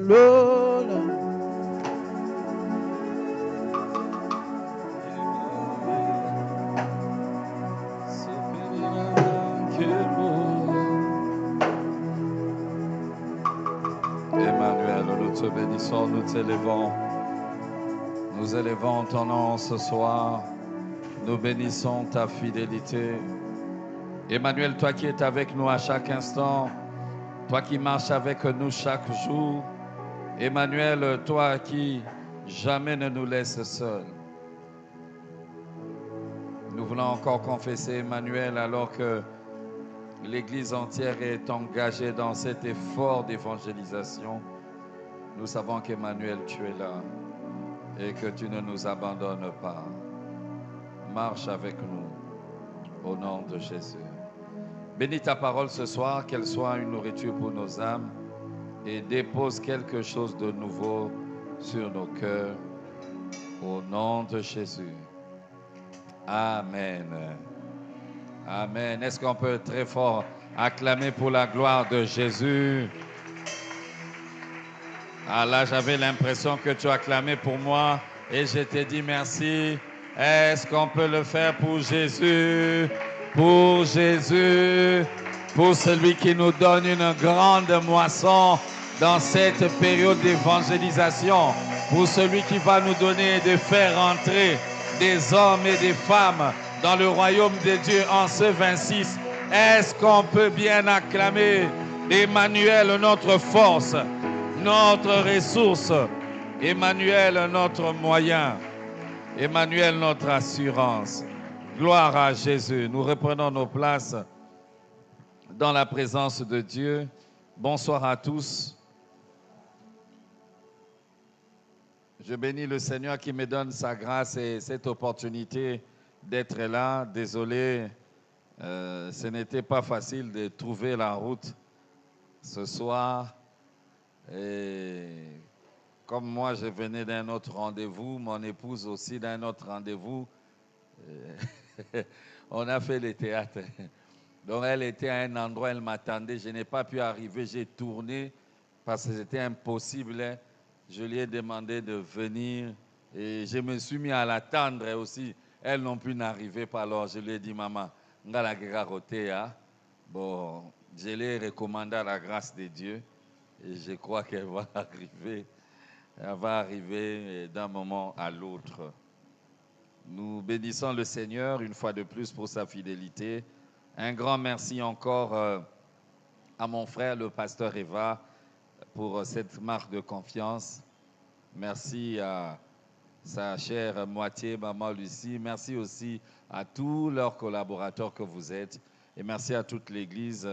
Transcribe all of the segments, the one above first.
l'honneur. Emmanuel, nous te bénissons, nous t'élevons. Nous élevons ton nom ce soir. Nous bénissons ta fidélité. Emmanuel, toi qui es avec nous à chaque instant, toi qui marches avec nous chaque jour. Emmanuel, toi qui jamais ne nous laisses seuls. Nous voulons encore confesser, Emmanuel, alors que l'Église entière est engagée dans cet effort d'évangélisation. Nous savons qu'Emmanuel, tu es là et que tu ne nous abandonnes pas. Marche avec nous au nom de Jésus. Bénis ta parole ce soir, qu'elle soit une nourriture pour nos âmes et dépose quelque chose de nouveau sur nos cœurs au nom de Jésus. Amen. Amen. Est-ce qu'on peut très fort acclamer pour la gloire de Jésus? Ah là, j'avais l'impression que tu acclamais pour moi et je t'ai dit merci. Est-ce qu'on peut le faire pour Jésus? Pour Jésus, pour celui qui nous donne une grande moisson dans cette période d'évangélisation, pour celui qui va nous donner de faire entrer des hommes et des femmes dans le royaume de Dieu en ce 26. Est-ce qu'on peut bien acclamer Emmanuel, notre force, notre ressource, Emmanuel, notre moyen, Emmanuel, notre assurance. Gloire à Jésus. Nous reprenons nos places dans la présence de Dieu. Bonsoir à tous. Je bénis le Seigneur qui me donne sa grâce et cette opportunité d'être là. Désolé, ce n'était pas facile de trouver la route ce soir. Et comme moi, je venais d'un autre rendez-vous, mon épouse aussi d'un autre rendez-vous. On a fait le théâtre. Donc elle était à un endroit, elle m'attendait. Je n'ai pas pu arriver, j'ai tourné parce que c'était impossible. Je lui ai demandé de venir et je me suis mis à l'attendre aussi. Elle non plus n'arrivait pas. Alors je lui ai dit, maman, bon, je l'ai recommandé à la grâce de Dieu et je crois qu'elle va arriver. Elle va arriver d'un moment à l'autre. Nous bénissons le Seigneur une fois de plus pour sa fidélité. Un grand merci encore à mon frère, le pasteur Eva, pour cette marque de confiance. Merci à sa chère moitié, maman Lucie. Merci aussi à tous leurs collaborateurs que vous êtes. Et merci à toute l'Église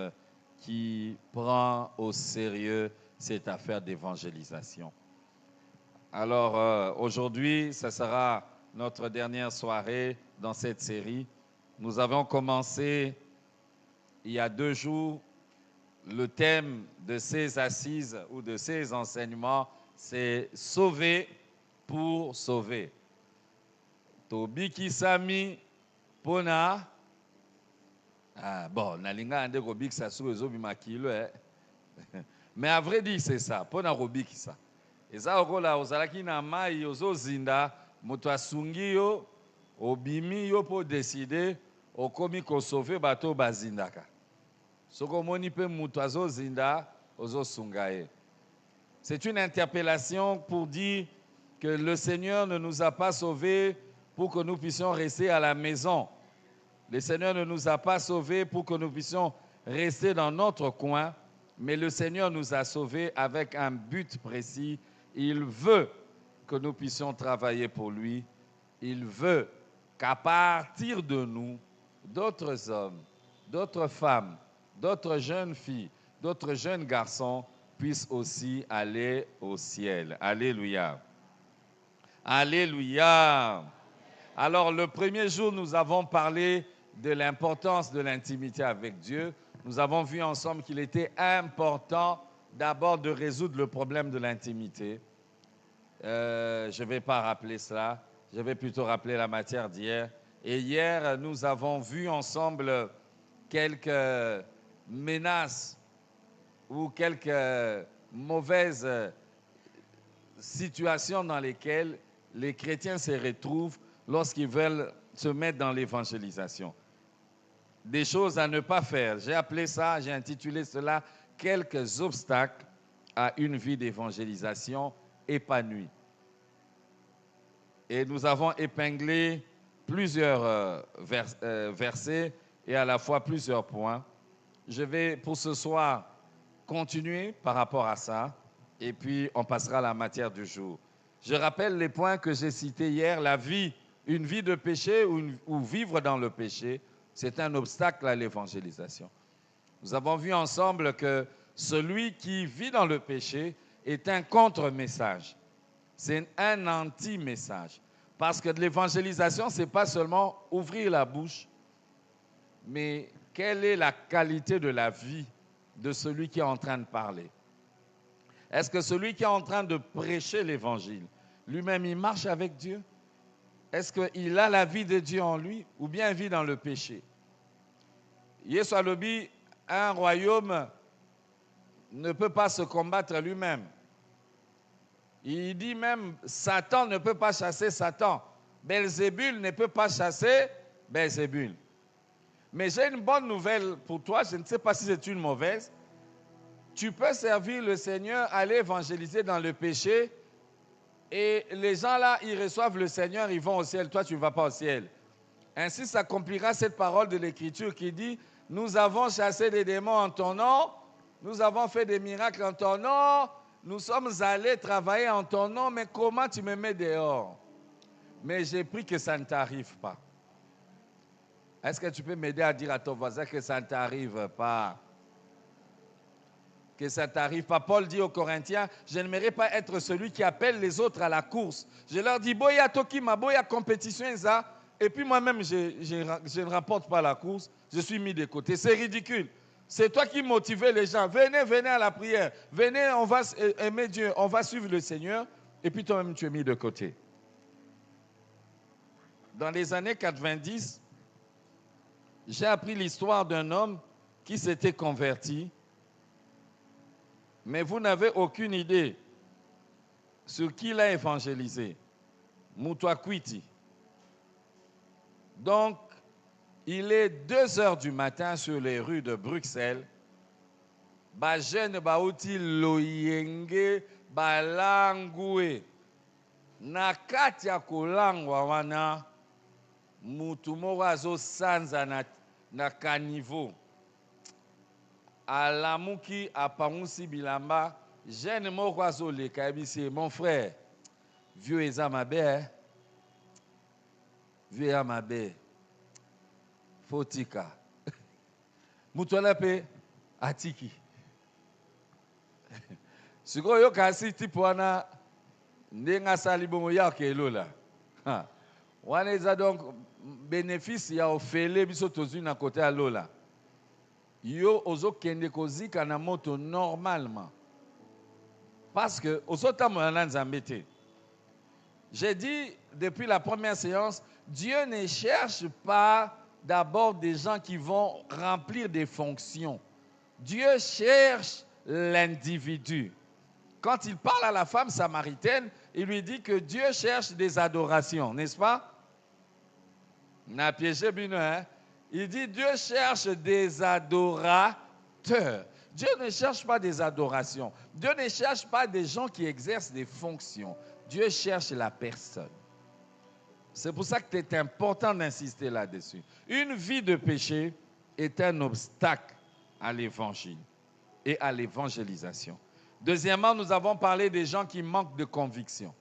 qui prend au sérieux cette affaire d'évangélisation. Alors aujourd'hui, ce sera notre dernière soirée dans cette série. Nous avons commencé il y a 2 jours. Le thème de ces assises ou de ces enseignements, c'est « Sauver pour sauver ». Tobiki Sami Pona. Bon, nalinga ande robik sa sou ezo bimakilo. Mais à vrai dire, c'est ça. Pona robiki sa. Eza okola ozalaki na mai ozozinda moto asungi yo obimi yo po décider okomi ko sauver bato bazindaka. Soko moni pe moto azozinda ozosunga ye. C'est une interpellation pour dire que le Seigneur ne nous a pas sauvés pour que nous puissions rester à la maison. Le Seigneur ne nous a pas sauvés pour que nous puissions rester dans notre coin, mais le Seigneur nous a sauvés avec un but précis. Il veut que nous puissions travailler pour lui. Il veut qu'à partir de nous, d'autres hommes, d'autres femmes, d'autres jeunes filles, d'autres jeunes garçons puissent aussi aller au ciel. Alléluia. Alléluia. Alors, le premier jour, nous avons parlé de l'importance de l'intimité avec Dieu. Nous avons vu ensemble qu'il était important d'abord de résoudre le problème de l'intimité. Je ne vais pas rappeler cela, je vais plutôt rappeler la matière d'hier. Et hier, nous avons vu ensemble quelques menaces ou quelques mauvaises situations dans lesquelles les chrétiens se retrouvent lorsqu'ils veulent se mettre dans l'évangélisation. Des choses à ne pas faire. J'ai appelé ça, j'ai intitulé cela « Quelques obstacles à une vie d'évangélisation épanouie ». Et nous avons épinglé plusieurs versets et à la fois plusieurs points. Je vais pour ce soir continuer par rapport à ça et puis on passera à la matière du jour. Je rappelle les points que j'ai cités hier. La vie, une vie de péché ou vivre dans le péché, c'est un obstacle à l'évangélisation. Nous avons vu ensemble que celui qui vit dans le péché est un contre-message. C'est un anti-message. Parce que l'évangélisation, ce n'est pas seulement ouvrir la bouche, mais quelle est la qualité de la vie de celui qui est en train de parler? Est-ce que celui qui est en train de prêcher l'évangile, lui-même, il marche avec Dieu? Est-ce qu'il a la vie de Dieu en lui ou bien il vit dans le péché? Yesu alobi, un royaume ne peut pas se combattre lui-même. Il dit même, Satan ne peut pas chasser Satan. Belzébul ne peut pas chasser Belzébul. Mais j'ai une bonne nouvelle pour toi, je ne sais pas si c'est une mauvaise. Tu peux servir le Seigneur, aller évangéliser dans le péché, et les gens là, ils reçoivent le Seigneur, ils vont au ciel, toi tu ne vas pas au ciel. Ainsi s'accomplira cette parole de l'Écriture qui dit, nous avons chassé des démons en ton nom, nous avons fait des miracles en ton nom, nous sommes allés travailler en ton nom, mais comment tu me mets dehors? Mais j'ai pris que ça ne t'arrive pas. Est-ce que tu peux m'aider à dire à ton voisin que ça ne t'arrive pas? Que ça ne t'arrive pas. Paul dit aux Corinthiens, je n'aimerais pas être celui qui appelle les autres à la course. Je leur dis, boya toki ma boya compétition ça, et puis moi-même je ne rapporte pas la course, je suis mis de côté. C'est ridicule. C'est toi qui motivais les gens. Venez, venez à la prière. Venez, on va aimer Dieu, on va suivre le Seigneur, et puis toi-même tu es mis de côté. Dans les années 90, j'ai appris l'histoire d'un homme qui s'était converti, mais vous n'avez aucune idée sur qui il a évangélisé. Mutwakwiti. Donc, il est 2 heures du matin sur les rues de Bruxelles. Ba jeune bauti loyenge balangwe. Na kati ya kolangwa wana mutu moko azosanza na kanivo. Alamuki apangusi bilamba, jeune moko azoleka ebisi, mon frère, vieux eza mabe, vieux eza mabe, fotika. Mutu wana pe atiki. Sikoyo kasi tipo wana ndenga sali bongo ya kelola. Wana eza donc bénéfice ya ofele biso tozwi na côté ya lola. Yo ozo kende kozika na moto normalement. Parce que ozotambola na Nzambe te. J'ai dit depuis la première séance, Dieu ne cherche pas d'abord des gens qui vont remplir des fonctions. Dieu cherche l'individu. Quand il parle à la femme samaritaine, il lui dit que Dieu cherche des adorations, n'est-ce pas? N'a piégé bino, hein? Il dit Dieu cherche des adorateurs. Dieu ne cherche pas des adorations. Dieu ne cherche pas des gens qui exercent des fonctions. Dieu cherche la personne. C'est pour ça que c'est important d'insister là-dessus. Une vie de péché est un obstacle à l'évangile et à l'évangélisation. Deuxièmement, nous avons parlé des gens qui manquent de conviction.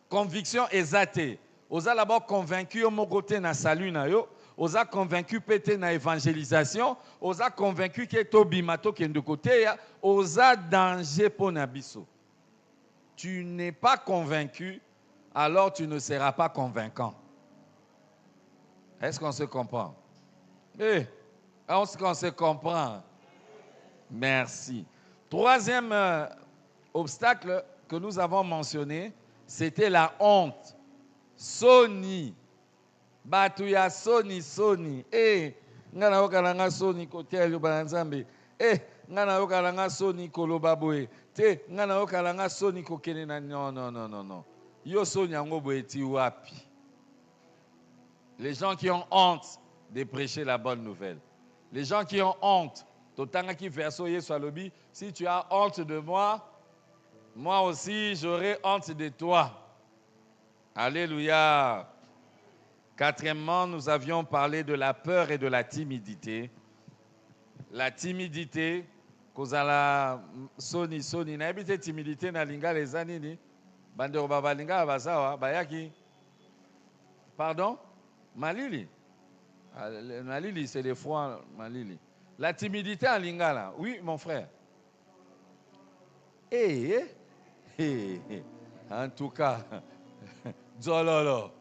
Conviction exatée. Oza d'abord convaincu au mon côté na salut na yo. Oza convaincu pété na évangélisation. Oza convaincu que to bimato qui est de côté. Oza danger pour nabiso. Tu n'es pas convaincu, alors tu ne seras pas convaincant. Est-ce qu'on se comprend? Eh, est-ce qu'on se comprend? Merci. Troisième obstacle que nous avons mentionné, c'était la honte. Soni. Batuya soni. Eh, ngana okalanga soni kotel yo banzambe. Eh, ngana yokalanga soni koloba boye. Te, ngana yokalanga soni kokene na non. Yo soni yango boye ti wapi. Les gens qui ont honte de prêcher la bonne nouvelle. Les gens qui ont honte. Totanga ki verso Yesu alobi, si tu as honte de moi, moi aussi j'aurai honte de toi. Alléluia. Quatrièmement, nous avions parlé de la peur et de la timidité. La timidité, kozala soni na ebite timidité na linga les anini. Bandero baba linga bazawa bayaki. Pardon? Malili. Malili, c'est des fois Malili. La timidité en lingala. Oui, mon frère. En tout cas, Zololo.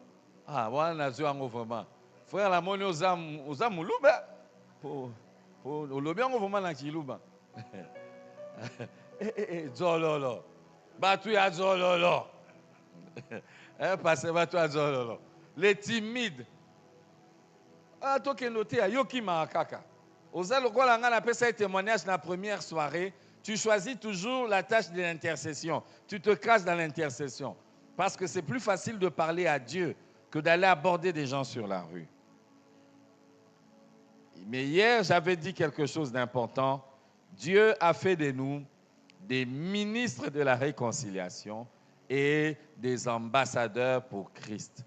Ah, voilà, vraiment. Frère, la monnaie aux âmes, louba. Pour le bien, on va vraiment louba. Zololo. Batu ya Zololo. Passez batu ya Zololo. Les timides. Ah, toi qui es noté à Yoki Marakaka. Oza lokola nga na pesa un témoignage la première soirée, tu choisis toujours la tâche de l'intercession. Tu te caches dans l'intercession. Parce que c'est plus facile de parler à Dieu que d'aller aborder des gens sur la rue. Mais hier, j'avais dit quelque chose d'important. Dieu a fait de nous des ministres de la réconciliation et des ambassadeurs pour Christ.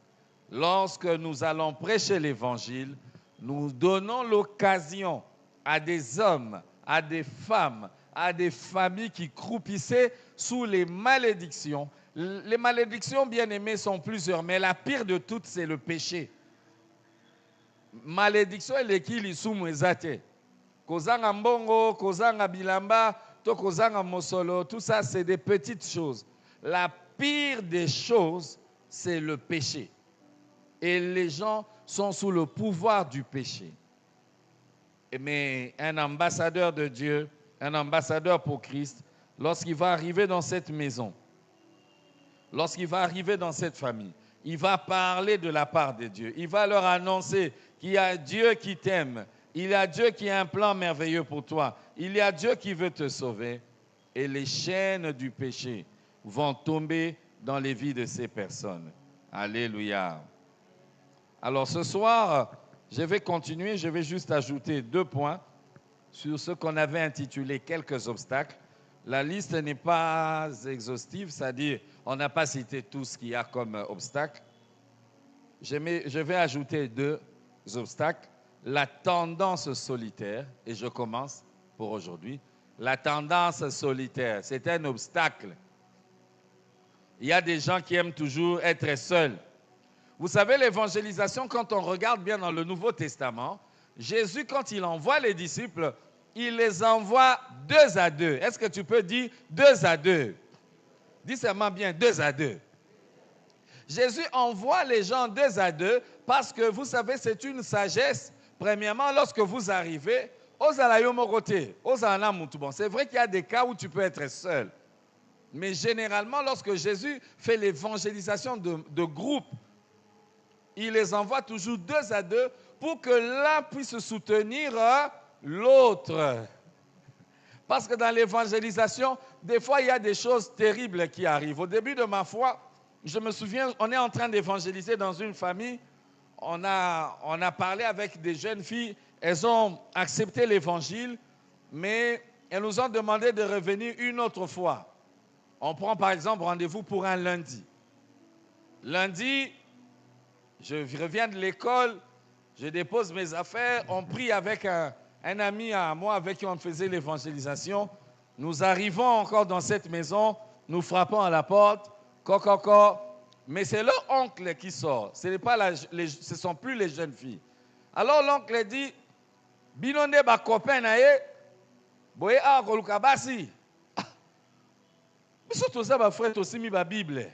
Lorsque nous allons prêcher l'évangile, nous donnons l'occasion à des hommes, à des femmes, à des familles qui croupissaient sous les malédictions. Les malédictions, bien aimées, sont plusieurs, mais la pire de toutes, c'est le péché. Malédiction, elle est qui l'issou ezate. Kozanga mbongo, kozanga bilamba, to kozanga mosolo, tout ça, c'est des petites choses. La pire des choses, c'est le péché. Et les gens sont sous le pouvoir du péché. Mais un ambassadeur de Dieu, un ambassadeur pour Christ, lorsqu'il va arriver dans cette maison, lorsqu'il va arriver dans cette famille, il va parler de la part de Dieu. Il va leur annoncer qu'il y a Dieu qui t'aime. Il y a Dieu qui a un plan merveilleux pour toi. Il y a Dieu qui veut te sauver. Et les chaînes du péché vont tomber dans les vies de ces personnes. Alléluia. Alors ce soir, je vais continuer, je vais juste ajouter 2 points sur ce qu'on avait intitulé quelques obstacles. La liste n'est pas exhaustive, c'est-à-dire on n'a pas cité tout ce qu'il y a comme obstacle. Je vais ajouter 2 obstacles. La tendance solitaire, et je commence pour aujourd'hui. La tendance solitaire, c'est un obstacle. Il y a des gens qui aiment toujours être seuls. Vous savez, l'évangélisation, quand on regarde bien dans le Nouveau Testament, Jésus, quand il envoie les disciples, il les envoie 2 à 2. Est-ce que tu peux dire 2 à 2? Dis seulement bien 2 à 2. Jésus envoie les gens 2 à 2 parce que, vous savez, c'est une sagesse. Premièrement, lorsque vous arrivez, c'est vrai qu'il y a des cas où tu peux être seul. Mais généralement, lorsque Jésus fait l'évangélisation de groupe, il les envoie toujours 2 à 2 pour que l'un puisse soutenir l'autre. Parce que dans l'évangélisation, des fois, il y a des choses terribles qui arrivent. Au début de ma foi, je me souviens, on est en train d'évangéliser dans une famille. On a parlé avec des jeunes filles. Elles ont accepté l'évangile, mais elles nous ont demandé de revenir une autre fois. On prend par exemple rendez-vous pour un lundi. Lundi, je reviens de l'école, je dépose mes affaires, on prie avec un ami à moi avec qui on faisait l'évangélisation. Nous arrivons encore dans cette maison, nous frappons à la porte, coco, mais c'est leur oncle qui sort. Ce ne sont plus les jeunes filles. Alors l'oncle dit, binonde ba copain na ye, boye a koluka basi. Biso toza ba frère tosimi ba Bible.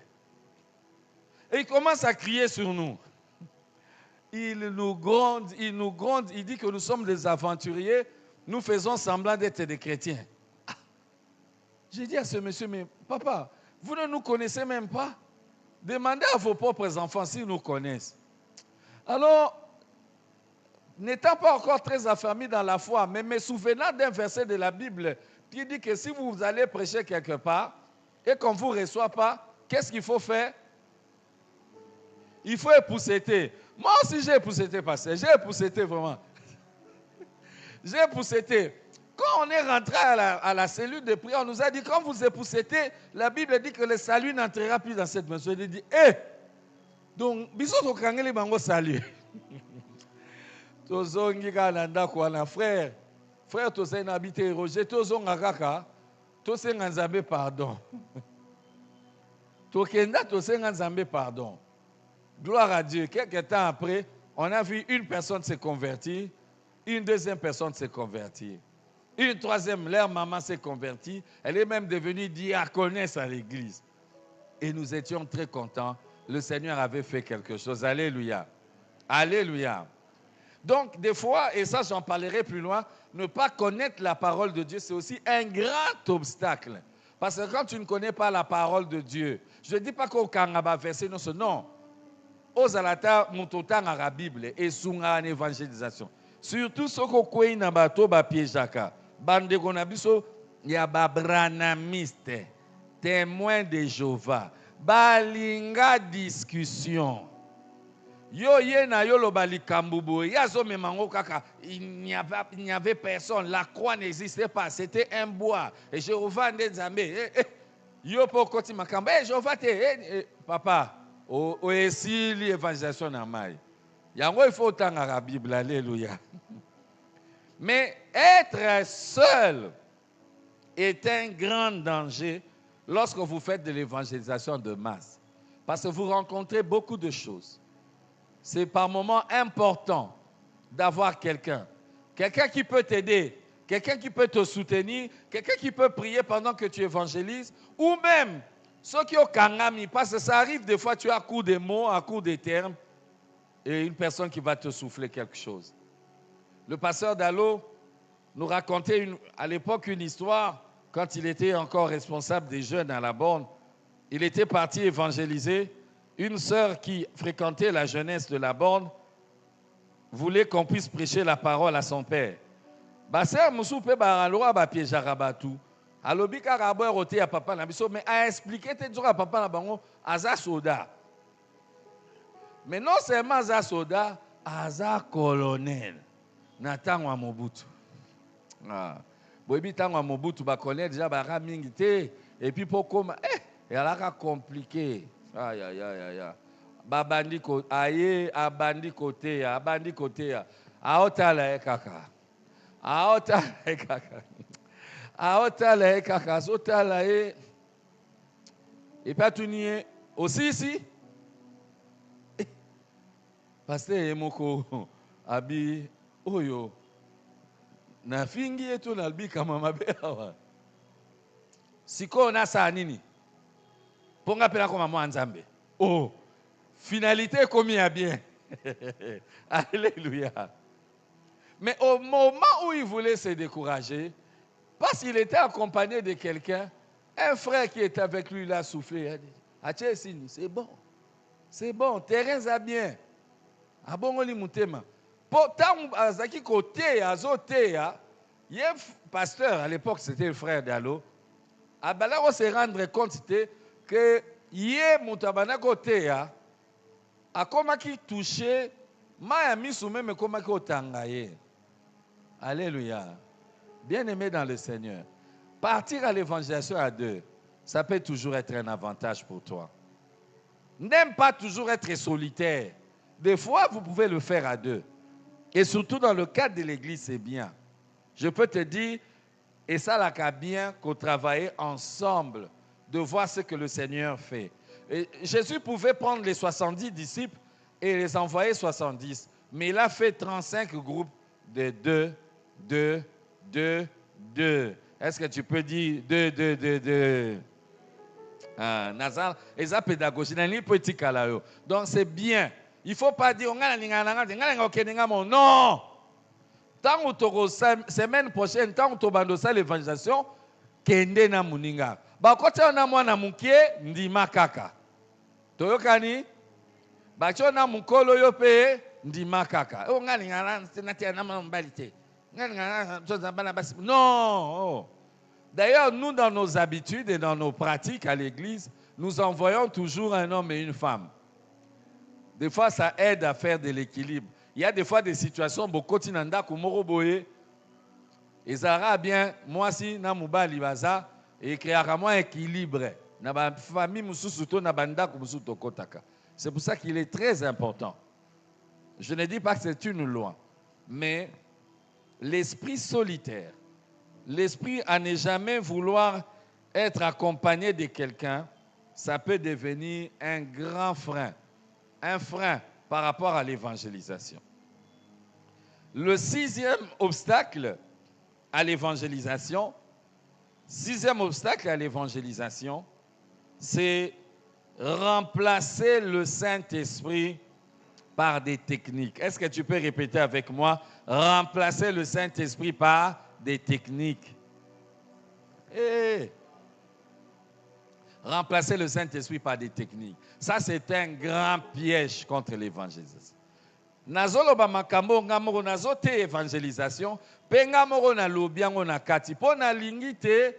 Et il commence à crier sur nous. Il nous gronde, il dit que nous sommes des aventuriers, nous faisons semblant d'être des chrétiens. Ah. J'ai dit à ce monsieur, mais papa, vous ne nous connaissez même pas. Demandez à vos propres enfants s'ils nous connaissent. Alors, n'étant pas encore très affermi dans la foi, mais me souvenant d'un verset de la Bible qui dit que si vous allez prêcher quelque part et qu'on ne vous reçoit pas, qu'est-ce qu'il faut faire? Il faut épousseter. Moi aussi, j'ai épousseté, pasteur. J'ai épousseté vraiment. J'ai épousseté. Quand on est rentré à la cellule de prière, on nous a dit, quand vous époussetez, la Bible dit que le salut n'entrera plus dans cette maison. Il dit, donc, bisous au kangeli bango salut. Tozongi kananda kwana frère. Frère, tosen habité Roger, tozonga kaka, tosenga nzambe pardon. Tokenda tosenga nzambe pardon. Gloire à Dieu. Quelques temps après, on a vu une personne se convertir, une deuxième personne se convertir. Une troisième, leur maman s'est convertie. Elle est même devenue diaconesse à l'église. Et nous étions très contents. Le Seigneur avait fait quelque chose. Alléluia. Alléluia. Donc, des fois, et ça j'en parlerai plus loin, ne pas connaître la parole de Dieu, c'est aussi un grand obstacle. Parce que quand tu ne connais pas la parole de Dieu, je ne dis pas qu'au Kangaba verset, non. Aux alata, moutotang à la Bible et sunga en évangélisation. Surtout ce qu'on connaît dans bateau piéjaka. Bande konabiso, il y a babranamiste, témoin de Jéhovah. Balinga discussion. Yo ye na yo lo bali kambubo. Yazo memango kaka. Il n'y avait personne. La croix n'existait pas. C'était un bois. Et Jéhovah ne zambé. Yo po koti makamba. Jéhovah te. Papa. O esi l'évangélisation na mai. Yango il faut autant la Bible. Alléluia. Mais être seul est un grand danger lorsque vous faites de l'évangélisation de masse. Parce que vous rencontrez beaucoup de choses. C'est par moments important d'avoir quelqu'un. Quelqu'un qui peut t'aider, quelqu'un qui peut te soutenir, quelqu'un qui peut prier pendant que tu évangélises, ou même ceux qui ont kangami, parce que ça arrive des fois, tu as à coup de mots, à coup de termes, et une personne qui va te souffler quelque chose. Le pasteur Dallot nous racontait à l'époque une histoire, quand il était encore responsable des jeunes à la borne. Il était parti évangéliser. Une sœur qui fréquentait la jeunesse de la borne voulait qu'on puisse prêcher la parole à son père. Basser Moussoupe Baraloa Bapie Jarabatu. Alobi Karabo roté à papa Nabiso, mais a expliqué te à papa Nabango, Aza Soda. Mais non seulement Aza Soda, Aza colonel. Nathan wa Mobutu. Boibi Tang wa Mobutu, ba colonel déjà bara mingité. Et puis pour comme, il y a compliqué. Aïe, aïe, aïe, aïe. Babandi côté, aïe, abandi côté, abandi côté. Aotala kaka. Aotala kaka. Aotala kaka. Aotala et pas tout nier. Aussi ici. Pasteur Emoko abi oyo. Na fingi etu nalbi kama mabewa. Siko na sa nini? Ponga pela comme moi nzambe. Oh, finalité commis à bien. Alléluia. Mais au moment où il voulait se décourager, parce qu'il était accompagné de quelqu'un, un frère qui était avec lui l'a soufflé. Il a dit, Achesini, c'est bon. C'est bon, terrain a bien. Ah bon, on y moutema. Pourtant, Azaki côté, Azoté, il y a un pasteur, à l'époque c'était le frère d'Allo. À Bala, on se rendre compte que yé mutabana côté a comment qui touché ma mis sous même comment qui otangaye. Alléluia. Bien-aimé dans le Seigneur, partir à l'évangélisation à deux, ça peut toujours être un avantage pour toi. N'aime pas toujours être solitaire. Des fois, vous pouvez le faire à deux. Et surtout dans le cadre de l'église, c'est bien. Je peux te dire, et ça l'a bien qu'on travaille ensemble, de voir ce que le Seigneur fait. Et Jésus pouvait prendre les 70 disciples et les envoyer 70. Mais il a fait 35 groupes de 2, 2, 2, 2. Est-ce que tu peux dire 2, 2, 2, 2? Nazal, et ça pédagogie, donc c'est bien. Il ne faut pas dire, non. Tant que semaine prochaine, tant que tu as l'évangélisation, kende na muninga. Ba kote na mwana mukie ndima kaka. Toyokani? Ba cho na mukolo yo pe ndima kaka. Non. D'ailleurs, nous, dans nos habitudes et dans nos pratiques à l'église, nous envoyons toujours un homme et une femme. Des fois, ça aide à faire de l'équilibre. Il y a des fois des situations, beaucoup de nanda kumoro boye, et ça bien, moi si na mubali baza, et créer un équilibre. Na ba famille mususuto na banda kumusuto kotaka. C'est pour ça qu'il est très important. Je ne dis pas que c'est une loi, mais l'esprit solitaire, l'esprit à ne jamais vouloir être accompagné de quelqu'un, ça peut devenir un grand frein. Un frein par rapport à l'évangélisation. Le sixième obstacle à l'évangélisation, c'est remplacer le Saint-Esprit par des techniques. Est-ce que tu peux répéter avec moi? Remplacer le Saint-Esprit par des techniques. Remplacer le Saint-Esprit par des techniques. Ça, c'est un grand piège contre l'évangélisation. Nazoloba makambo ngamoro nazote évangélisation, pe ngamoro na lobiango na kati po na lingite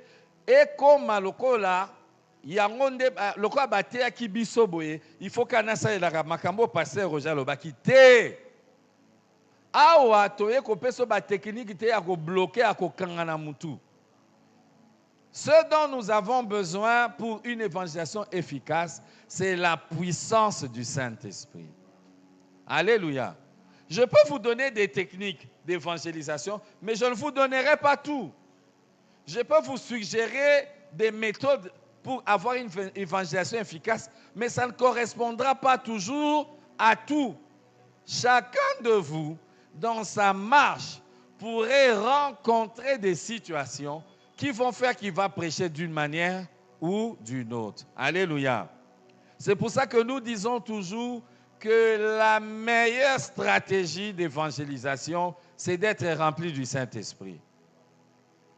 ekoma lokola yango nde lokola bateya ki biso boye, il faut kana salela makambo pasteur Roger lobaki te. Awa toye ko peso ba technique te ya ko bloquer ya ko kangana mutu. Ce dont nous avons besoin pour une évangélisation efficace, c'est la puissance du Saint-Esprit. Alléluia. Je peux vous donner des techniques d'évangélisation, mais je ne vous donnerai pas tout. Je peux vous suggérer des méthodes pour avoir une évangélisation efficace, mais ça ne correspondra pas toujours à tout. Chacun de vous, dans sa marche, pourrait rencontrer des situations qui vont faire qu'il va prêcher d'une manière ou d'une autre. Alléluia. C'est pour ça que nous disons toujours que la meilleure stratégie d'évangélisation, c'est d'être rempli du Saint-Esprit.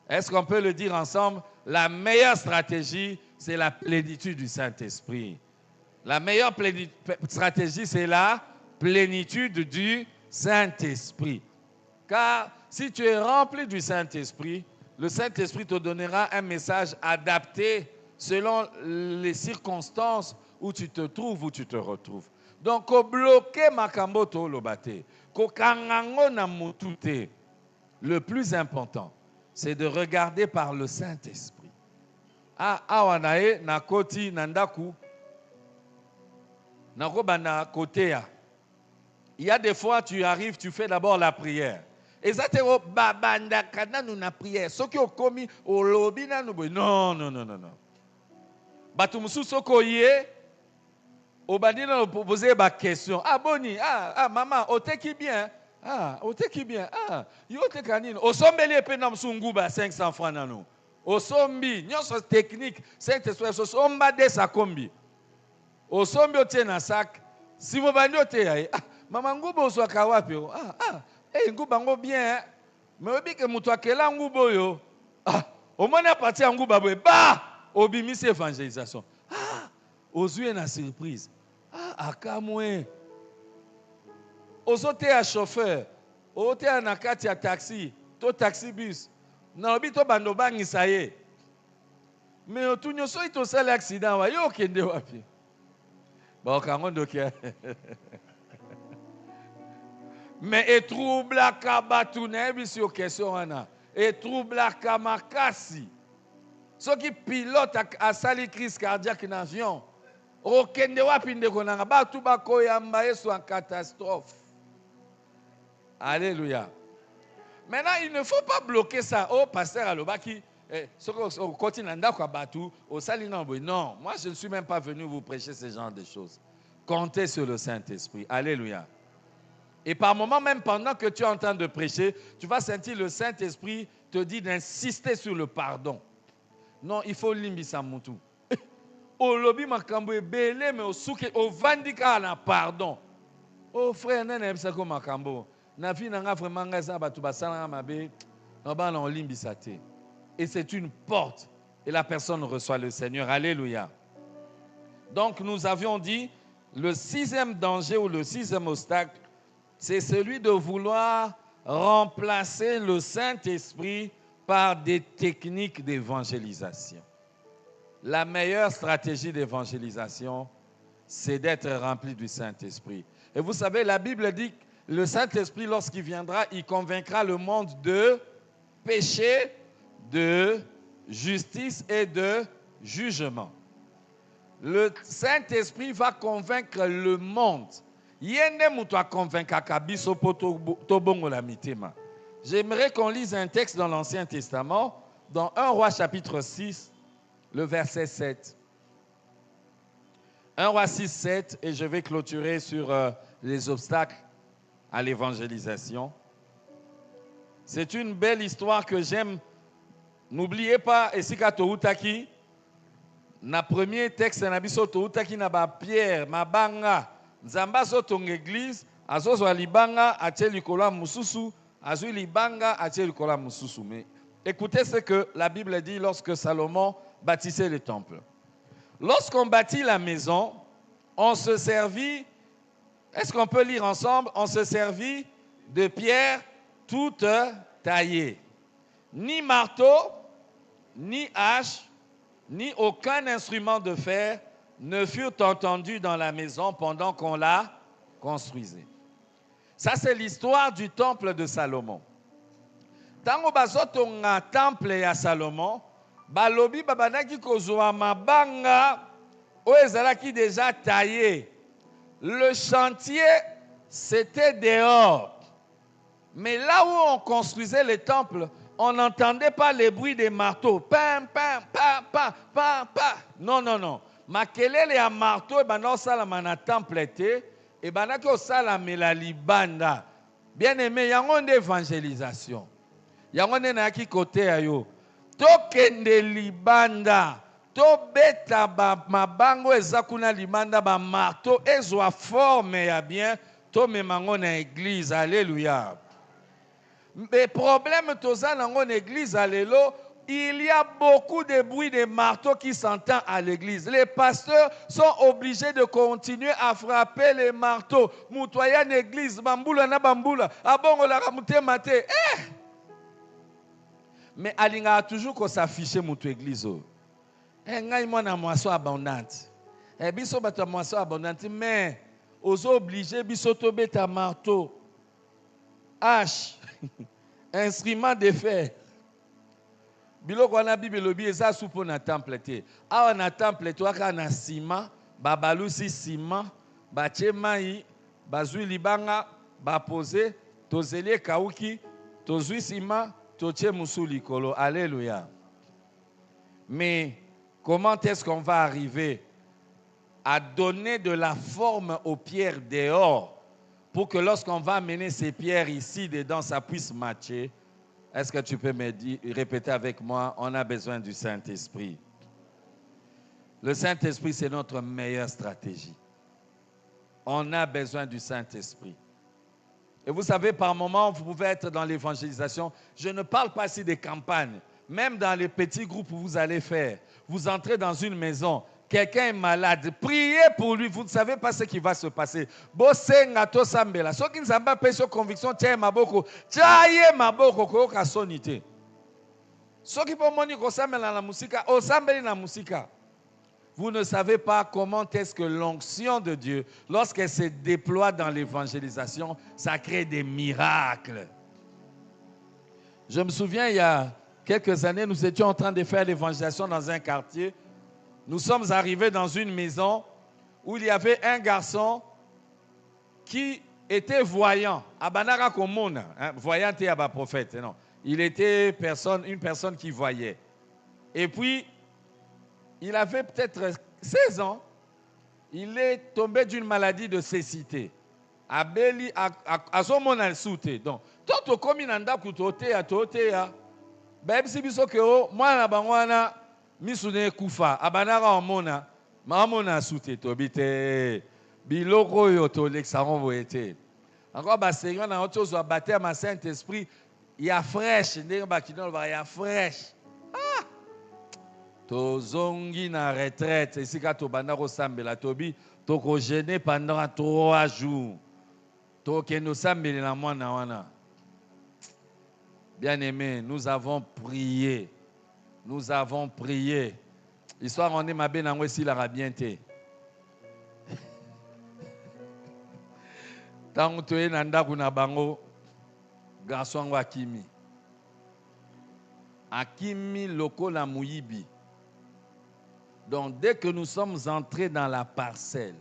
Est-ce qu'on peut le dire ensemble? La meilleure stratégie, c'est la plénitude du Saint-Esprit. La meilleure stratégie, c'est la plénitude du Saint-Esprit. Car si tu es rempli du Saint-Esprit, le Saint-Esprit te donnera un message adapté selon les circonstances où tu te trouves, où tu te retrouves. Donc, ko bloquer makambo to lobate, ko kangango na mutute. Le plus important, c'est de regarder par le Saint-Esprit. Awanae na koti nandaku, na robana kotea. Il y a des fois, tu arrives, tu fais d'abord la prière. Et ça te babanda kana nous na prière. Ce qui ont commis au lobby na nous. Non. Batumusu soko yé. Obani na poser ba question. Ah boni, maman, ote qui bien. Ote qui bien. Yo te kanine. Osombeli pe na msunguba 500 francs na nous. Osombi, nyonso technique, Saint-Esprit osomba de sa kombi. Osombi ote na sac. Si mo bandi ote ya. Maman ngubo oswaka wapi. Nguba ngo bien. Mais obi ke mutu akela ngubo yo. Au moins à partir nguba boye ba obimisi évangélisation. Ozue na surprise. Akamwe. Ozote ya chauffeur. Ote na kati ya taxi, to taxi bus. Na obi to bando bangisa ye. Mais otunyo so ito sala accident wa yo kende wapi. Ba kango ndokia. Mais et troublaka batune biso yo question wana. Et troublaka makasi. Ceux qui pilotent à sali crise cardiaque en avion. Okende wapi ndeko nanga batu bakoyamba yesu en catastrophe. Alléluia. Maintenant, il ne faut pas bloquer ça. Oh, pasteur Alobaki, au continent d'Akwa Batu, au Salinamboui. Non, moi je ne suis même pas venu vous prêcher ce genre de choses. Comptez sur le Saint-Esprit. Alléluia. Et par moment, même pendant que tu es en train de prêcher, tu vas sentir le Saint-Esprit te dire d'insister sur le pardon. Non, il faut limbisa mutu. Au lobby makambo belé mais au souke au vandika na pardon. Oh frère nene ebsako makambo. Na vie nanga vraiment ngaza batu basala mabe. Na ba na limbisa te. Et c'est une porte et la personne reçoit le Seigneur. Alléluia. Donc nous avions dit le sixième danger ou le sixième obstacle c'est celui de vouloir remplacer le Saint-Esprit par des techniques d'évangélisation. La meilleure stratégie d'évangélisation, c'est d'être rempli du Saint-Esprit. Et vous savez, la Bible dit que le Saint-Esprit, lorsqu'il viendra, il convaincra le monde de péché, de justice et de jugement. Le Saint-Esprit va convaincre le monde. J'aimerais qu'on lise un texte dans l'Ancien Testament, dans 1 Roi chapitre 6, le verset 7. 1 Roi 6, 7, et je vais clôturer sur les obstacles à l'évangélisation. C'est une belle histoire que j'aime. N'oubliez pas, Esika Toutaki, na premier texte, na biso Toutaki na ba Pierre, mabanga, nzamba sotong église, azozwa libanga, atie likola mususu, azui libanga, atie likola mususu. Mais écoutez ce que la Bible dit lorsque Salomon bâtissait le temple. Lorsqu'on bâtit la maison, on se servit, est-ce qu'on peut lire ensemble? On se servit de pierres toutes taillées. Ni marteau, ni hache, ni aucun instrument de fer ne furent entendus dans la maison pendant qu'on la construisait. Ça, c'est l'histoire du temple de Salomon. Tango bazotonga temple ya Salomon, balobi babandaki kozwa mabanga oyo ezalaki déjà taillé. Le chantier, c'était dehors. Mais là où on construisait les temples, on n'entendait pas les bruits des marteaux. Pam, pam, pam, pam, pam, pam. Non, non, non. Makelele ya marteau, et ben salama na temple était, et ben ko salama la libanda. Bien aimé, yango nde évangélisation. Yango nde na ki côté ayo. Tokende libanda. To beta ba mabango ezakuna libanda ba marteau ezwa forme ya bien. To memango na église. Alléluia. Mais problème toza dans l'église à l'élo, il y a beaucoup de bruit de marteaux qui s'entend à l'église. Les pasteurs sont obligés de continuer à frapper les marteaux. Moutoya l'église, bamboula na bamboula, abongo la ramute mate. Mais alinga a toujours qu'on s'affiche moutou église. Ngai mona moisson abondante. Biso bata moisson abondante, mais aux obligés biso to beta marteau. H. Instrument de fer. Biloko wana Bible lobi eza supo na temple te. Awa na temple to aka na ciment, babalusi ciment, batie mai, bazui libanga, bapose, tozeli kauki, tozui ciment, totie musu likolo. Alléluia. Mais comment est-ce qu'on va arriver à donner de la forme aux pierres dehors pour que lorsqu'on va amener ces pierres ici dedans, ça puisse matcher? Est-ce que tu peux me dire, répéter avec moi? On a besoin du Saint-Esprit. Le Saint-Esprit, c'est notre meilleure stratégie. On a besoin du Saint-Esprit. Et vous savez, par moments, vous pouvez être dans l'évangélisation. Je ne parle pas ici des campagnes. Même dans les petits groupes où vous allez faire, vous entrez dans une maison, quelqu'un est malade, priez pour lui, vous ne savez pas ce qui va se passer. Bosenga to sambela. Ceux qui ne savent pas sur conviction, tiens maboko, tiens maboko ko kasonité. Ceux qui peuvent moni ko sambela la musique, o sambeli la musique. Vous ne savez pas comment est-ce que l'onction de Dieu, lorsqu'elle se déploie dans l'évangélisation, ça crée des miracles. Je me souviens, il y a quelques années, nous étions en train de faire l'évangélisation dans un quartier. Nous sommes arrivés dans une maison où il y avait un garçon qui était voyant. Abanara komona, voyant et aba prophète, non. Il était une personne qui voyait. Et puis, il avait peut-être 16 ans. Il est tombé d'une maladie de cécité. Abeli azomona soute. Donc, toto komi nanda kutote ya tote ya. Beb si biso ke o mwana bangwana misune kufa abanara omona mamona soute tobite biloko yo to l'examen voyete. Encore ba seigneur na autre chose baptême à Saint-Esprit, il y a fraîche ndenge bakino ba ya fraîche. Ah! Tozongi na retraite esika to banda ko sambela tobi to ko gêner pendant 3 jours. Bien-aimés, nous avons prié. Nous avons prié. Histoire on est ma bien en aussi la bien té. Tant que tu es nanda kuna bango garçon wa Akimi. Akimi loko la muyibi. Donc dès que nous sommes entrés dans la parcelle,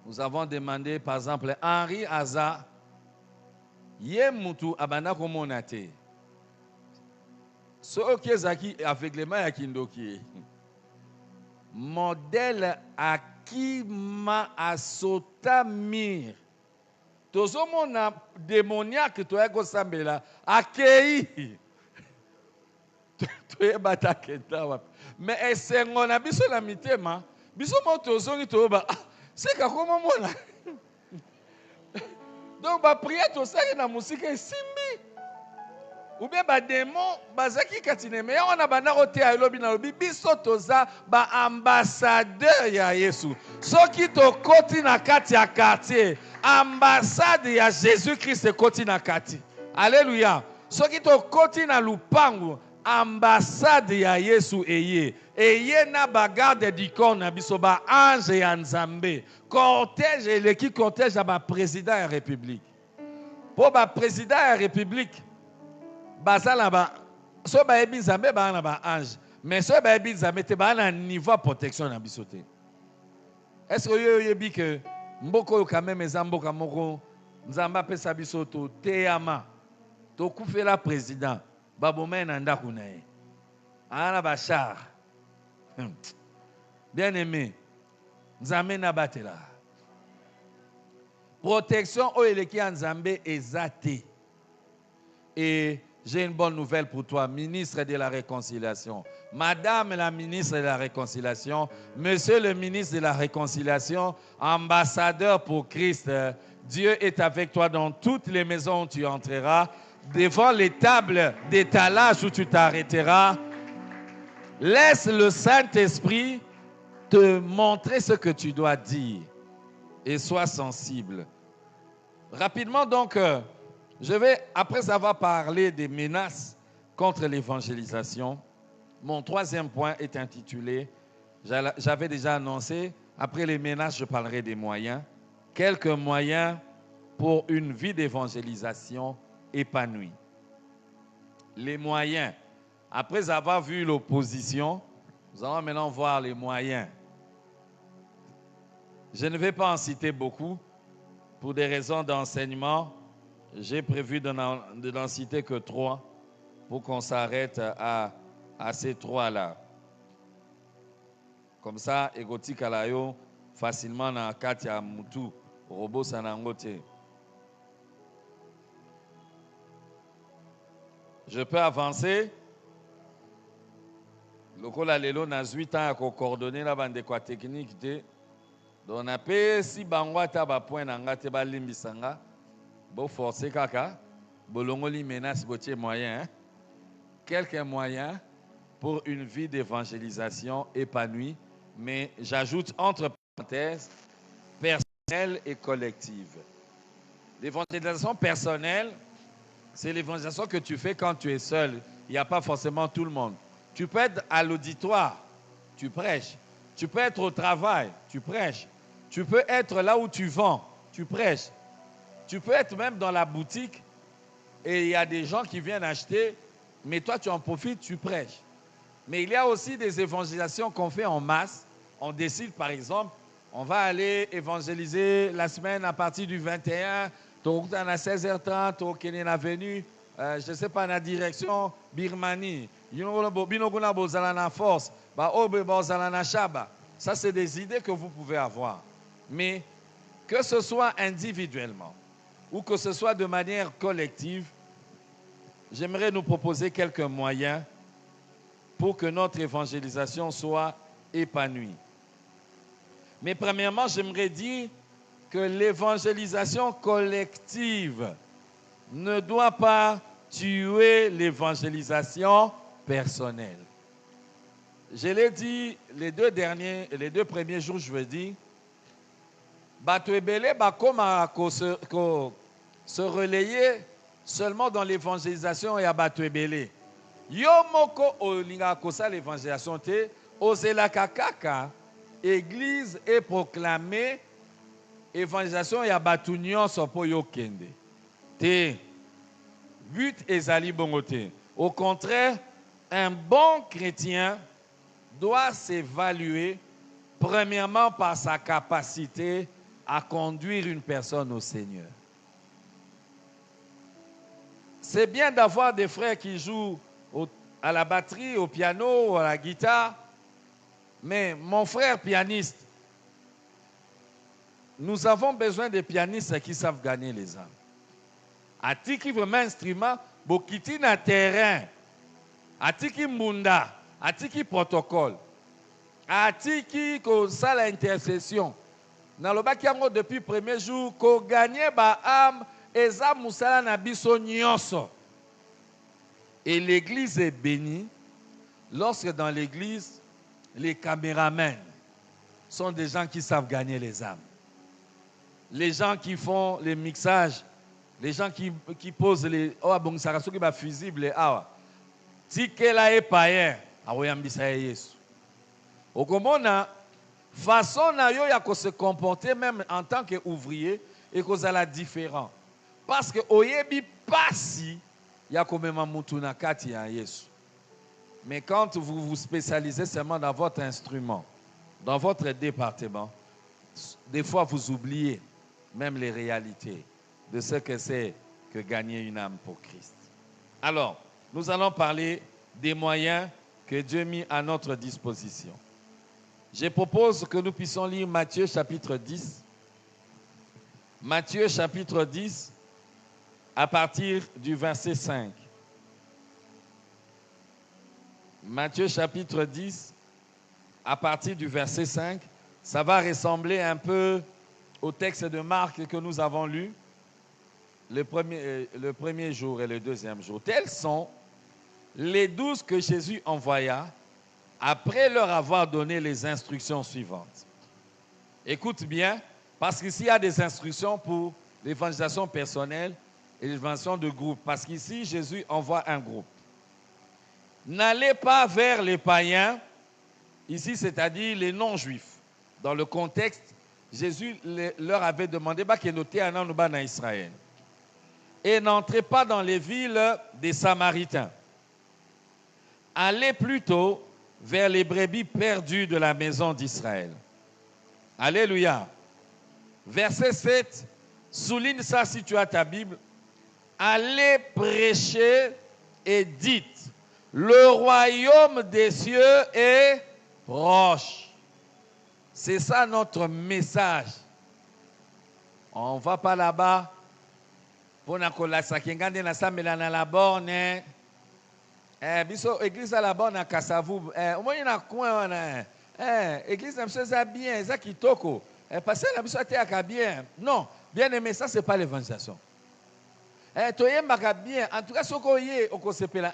nous avons demandé par exemple Henri Aza Ye mutu abanda komonate. So qui zaki aveuglement ya kindoki. Modèle Akima asota mir. Tozo mona démoniaque to ego sambela akei. To bata kenta wa. Mais esengo na biso na mitema, biso mo tozo ngi to ba. C'est ka komo mona. Donc, ba prière tout ça na musique simbi. Ou bien ba démon bazaki katine mais on a bana roté à lobi na lobi biso toza ba ambassadeur ya Yesu. Soki to koti na kati ya quartier, ambassade ya Jésus-Christ koti na kati. Alléluia. Soki to koti na lupangu, ambassade ya Yesu eye. Eye na bagarde du corps na biso ba ange ya Nzambe. Cortège et l'équipe cortège à ba président de la République. Pour ba président de la République, bazala ba so ba ebi Nzambe ba na ba ange. Mais so ba ebi Nzambe te ba na niveau de protection na biso te. Est-ce que yo yebi que mboko quand même ezamboka moko Nzamba pesa biso to teyama to kufela président baboma na ndaku na ye. Ana ba char. Bien aimé. Nzambe na batela. Protection au eleki Nzambe ezate. Et j'ai une bonne nouvelle pour toi, ministre de la Réconciliation. Madame la ministre de la Réconciliation, monsieur le ministre de la Réconciliation, ambassadeur pour Christ, Dieu est avec toi dans toutes les maisons où tu entreras, devant les tables d'étalage où tu t'arrêteras. Laisse le Saint-Esprit te montrer ce que tu dois dire et sois sensible. Rapidement donc, je vais, après avoir parlé des menaces contre l'évangélisation, mon troisième point est intitulé, j'avais déjà annoncé, après les menaces, je parlerai des moyens. Quelques moyens pour une vie d'évangélisation épanouie. Les moyens. Après avoir vu l'opposition, nous allons maintenant voir les moyens. Je ne vais pas en citer beaucoup. Pour des raisons d'enseignement, j'ai prévu de n'en citer que 3 pour qu'on s'arrête à ces 3-là. Comme ça, Egoti Kalayo, facilement dans Katia Moutou, Robo Sanangote. Je peux avancer. Le Kola Lelo n'a 8 ans à coordonner la bande de technique. Donc, on a payé si Bangwata ba point n'angate ba limbisanga. Bon, forcé kaka. Bolongoli menace botier moyen. Quelques moyens pour une vie d'évangélisation épanouie. Mais j'ajoute entre parenthèses, personnelle et collective. L'évangélisation personnelle, c'est l'évangélisation que tu fais quand tu es seul. Il n'y a pas forcément tout le monde. Tu peux être à l'auditoire, tu prêches. Tu peux être au travail, tu prêches. Tu peux être là où tu vends, tu prêches. Tu peux être même dans la boutique et il y a des gens qui viennent acheter, mais toi tu en profites, tu prêches. Mais il y a aussi des évangélisations qu'on fait en masse. On décide par exemple, on va aller évangéliser la semaine à partir du 21, à 16h30, au Kenya Avenue, je ne sais pas, dans la direction Birmanie. Force. Ça, c'est des idées que vous pouvez avoir. Mais que ce soit individuellement ou que ce soit de manière collective, j'aimerais nous proposer quelques moyens pour que notre évangélisation soit épanouie. Mais premièrement, j'aimerais dire que l'évangélisation collective ne doit pas tuer l'évangélisation personnelle. Je l'ai dit les deux premiers jours, je veux dire, bato ebele bakoma se relayer seulement dans l'évangélisation ya bato ebele. Yo moko olinga kosa l'évangélisation te, ozelaka kaka église et proclamer évangélisation ya bato nyonso po yo kende. Te but ezali bongo te. Au contraire, un bon chrétien doit s'évaluer premièrement par sa capacité à conduire une personne au Seigneur. C'est bien d'avoir des frères qui jouent à la batterie, au piano, à la guitare, mais mon frère pianiste, nous avons besoin de pianistes qui savent gagner les âmes. Atiki vraiment instrument, bokiti na terrain, atiki munda, atiki protocole, atiki ko sala intercession. Nalobaki yango depuis premier jour ko gagner ba âme eza musala na biso nyonso. Et l'église est bénie lorsque dans l'église les caméramans sont des gens qui savent gagner les âmes. Les gens qui font les mixages, les gens qui posent les bon sarasoki ba fusible awa. Tikela e païen awoyambisa Yesu. Okomona façon na yo ya ko se comporter même en tant qu'ouvrier et kozala différent. Parce que oyebi pasi ya komema mutu na kati ya Yesu. Mais quand vous vous spécialisez seulement dans votre instrument, dans votre département, des fois vous oubliez même les réalités de ce que c'est que gagner une âme pour Christ. Alors, nous allons parler des moyens que Dieu a mis à notre disposition. Je propose que nous puissions lire Matthieu chapitre 10. Matthieu chapitre 10 à partir du verset 5. Matthieu chapitre 10 à partir du verset 5. Ça va ressembler un peu au texte de Marc que nous avons lu le premier jour et le deuxième jour. Tels sont les 12 que Jésus envoya après leur avoir donné les instructions suivantes. Écoute bien, parce qu'ici il y a des instructions pour l'évangélisation personnelle et l'évangélisation de groupe. Parce qu'ici Jésus envoie un groupe. N'allez pas vers les païens, ici c'est-à-dire les non-juifs. Dans le contexte, Jésus leur avait demandé qu'il notait un an en Israël. Et n'entrez pas dans les villes des Samaritains. Allez plutôt vers les brebis perdues de la maison d'Israël. Alléluia. Verset 7, souligne ça si tu as ta Bible. Allez prêcher et dites, le royaume des cieux est proche. C'est ça notre message. On ne va pas là-bas pour la borne. Biso église à la borne à Kassavou. Au moins il y a un coin. Église c'est bien, c'est kitoko. Passer la biso à bien. Non, bien aimé, ça c'est pas l'évangélisation. Toyemba bien. En tout cas, ce qu'on y est, on se pèle.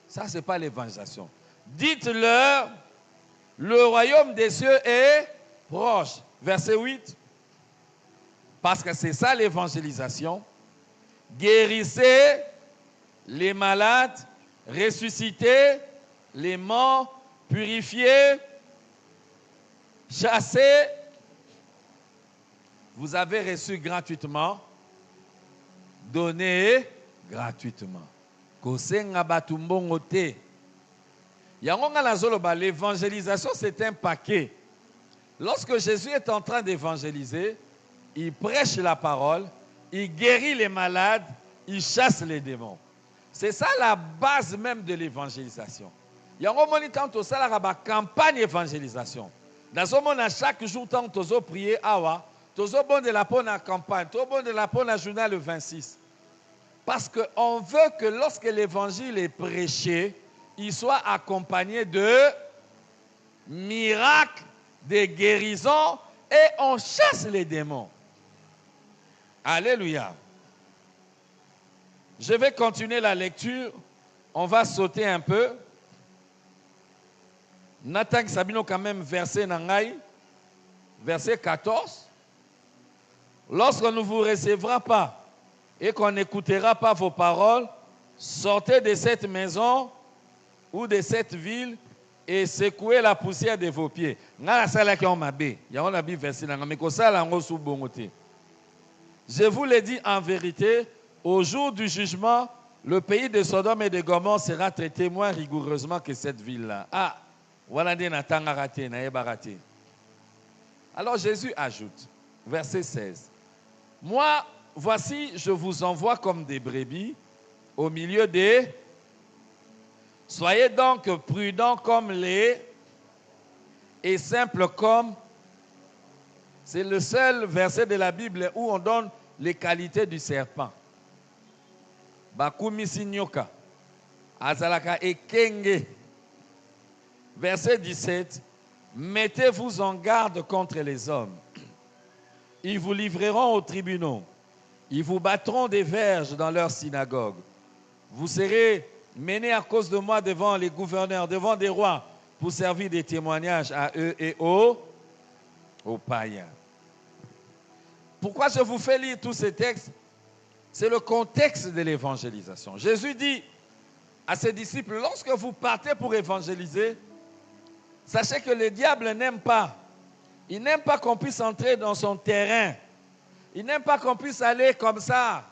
Ça c'est pas l'évangélisation. Dites-leur, le royaume des cieux est proche. Verset 8. Parce que c'est ça l'évangélisation. Guérissez les malades, ressuscitez les morts, purifiez, chassez. Vous avez reçu gratuitement, donnez gratuitement. L'évangélisation, c'est un paquet. Lorsque Jésus est en train d'évangéliser, il prêche la parole, il guérit les malades, il chasse les démons. C'est ça la base même de l'évangélisation. Il y a un moment où ça la campagne d'évangélisation. Dans ce moment, chaque jour, tant que tu prier, tu as bon de la bonne campagne, tu as bon de la bonne journée le 26. Parce qu'on veut que lorsque l'évangile est prêché, il soit accompagné de miracles, de guérisons, et on chasse les démons. Alléluia. Je vais continuer la lecture. On va sauter un peu. Nathan Sabino quand même verset Nangai. verset 14. Lorsqu'on ne vous recevra pas et qu'on n'écoutera pas vos paroles, sortez de cette maison ou de cette ville et secouez la poussière de vos pieds. Je vous l'ai dit en vérité, au jour du jugement, le pays de Sodome et de Gomorrhe sera traité moins rigoureusement que cette ville-là. Ah, voilà des natanga raté, naïba raté. Alors Jésus ajoute, verset 16. Moi, voici, je vous envoie comme des brebis au milieu des... Soyez donc prudents comme les... et simples comme... C'est le seul verset de la Bible où on donne les qualités du serpent. Bakumi sinyoka. Azalaka ekenge. Verset 17. Mettez-vous en garde contre les hommes. Ils vous livreront aux tribunaux. Ils vous battront des verges dans leurs synagogues. Vous serez menés à cause de moi devant les gouverneurs, devant des rois, pour servir des témoignages à eux et aux païens. Pourquoi je vous fais lire tous ces textes? C'est le contexte de l'évangélisation. Jésus dit à ses disciples, lorsque vous partez pour évangéliser, sachez que le diable n'aime pas. Il n'aime pas qu'on puisse entrer dans son terrain. Il n'aime pas qu'on puisse aller comme ça.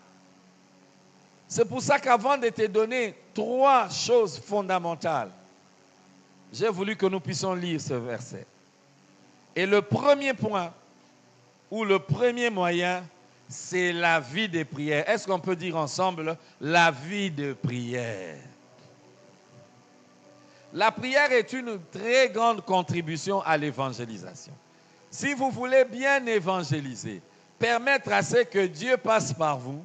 C'est pour ça qu'avant de te donner 3 choses fondamentales, j'ai voulu que nous puissions lire ce verset. Et le premier point, ou le premier moyen, c'est la vie de prière. Est-ce qu'on peut dire ensemble la vie de prière? La prière est une très grande contribution à l'évangélisation. Si vous voulez bien évangéliser, permettre à ce que Dieu passe par vous,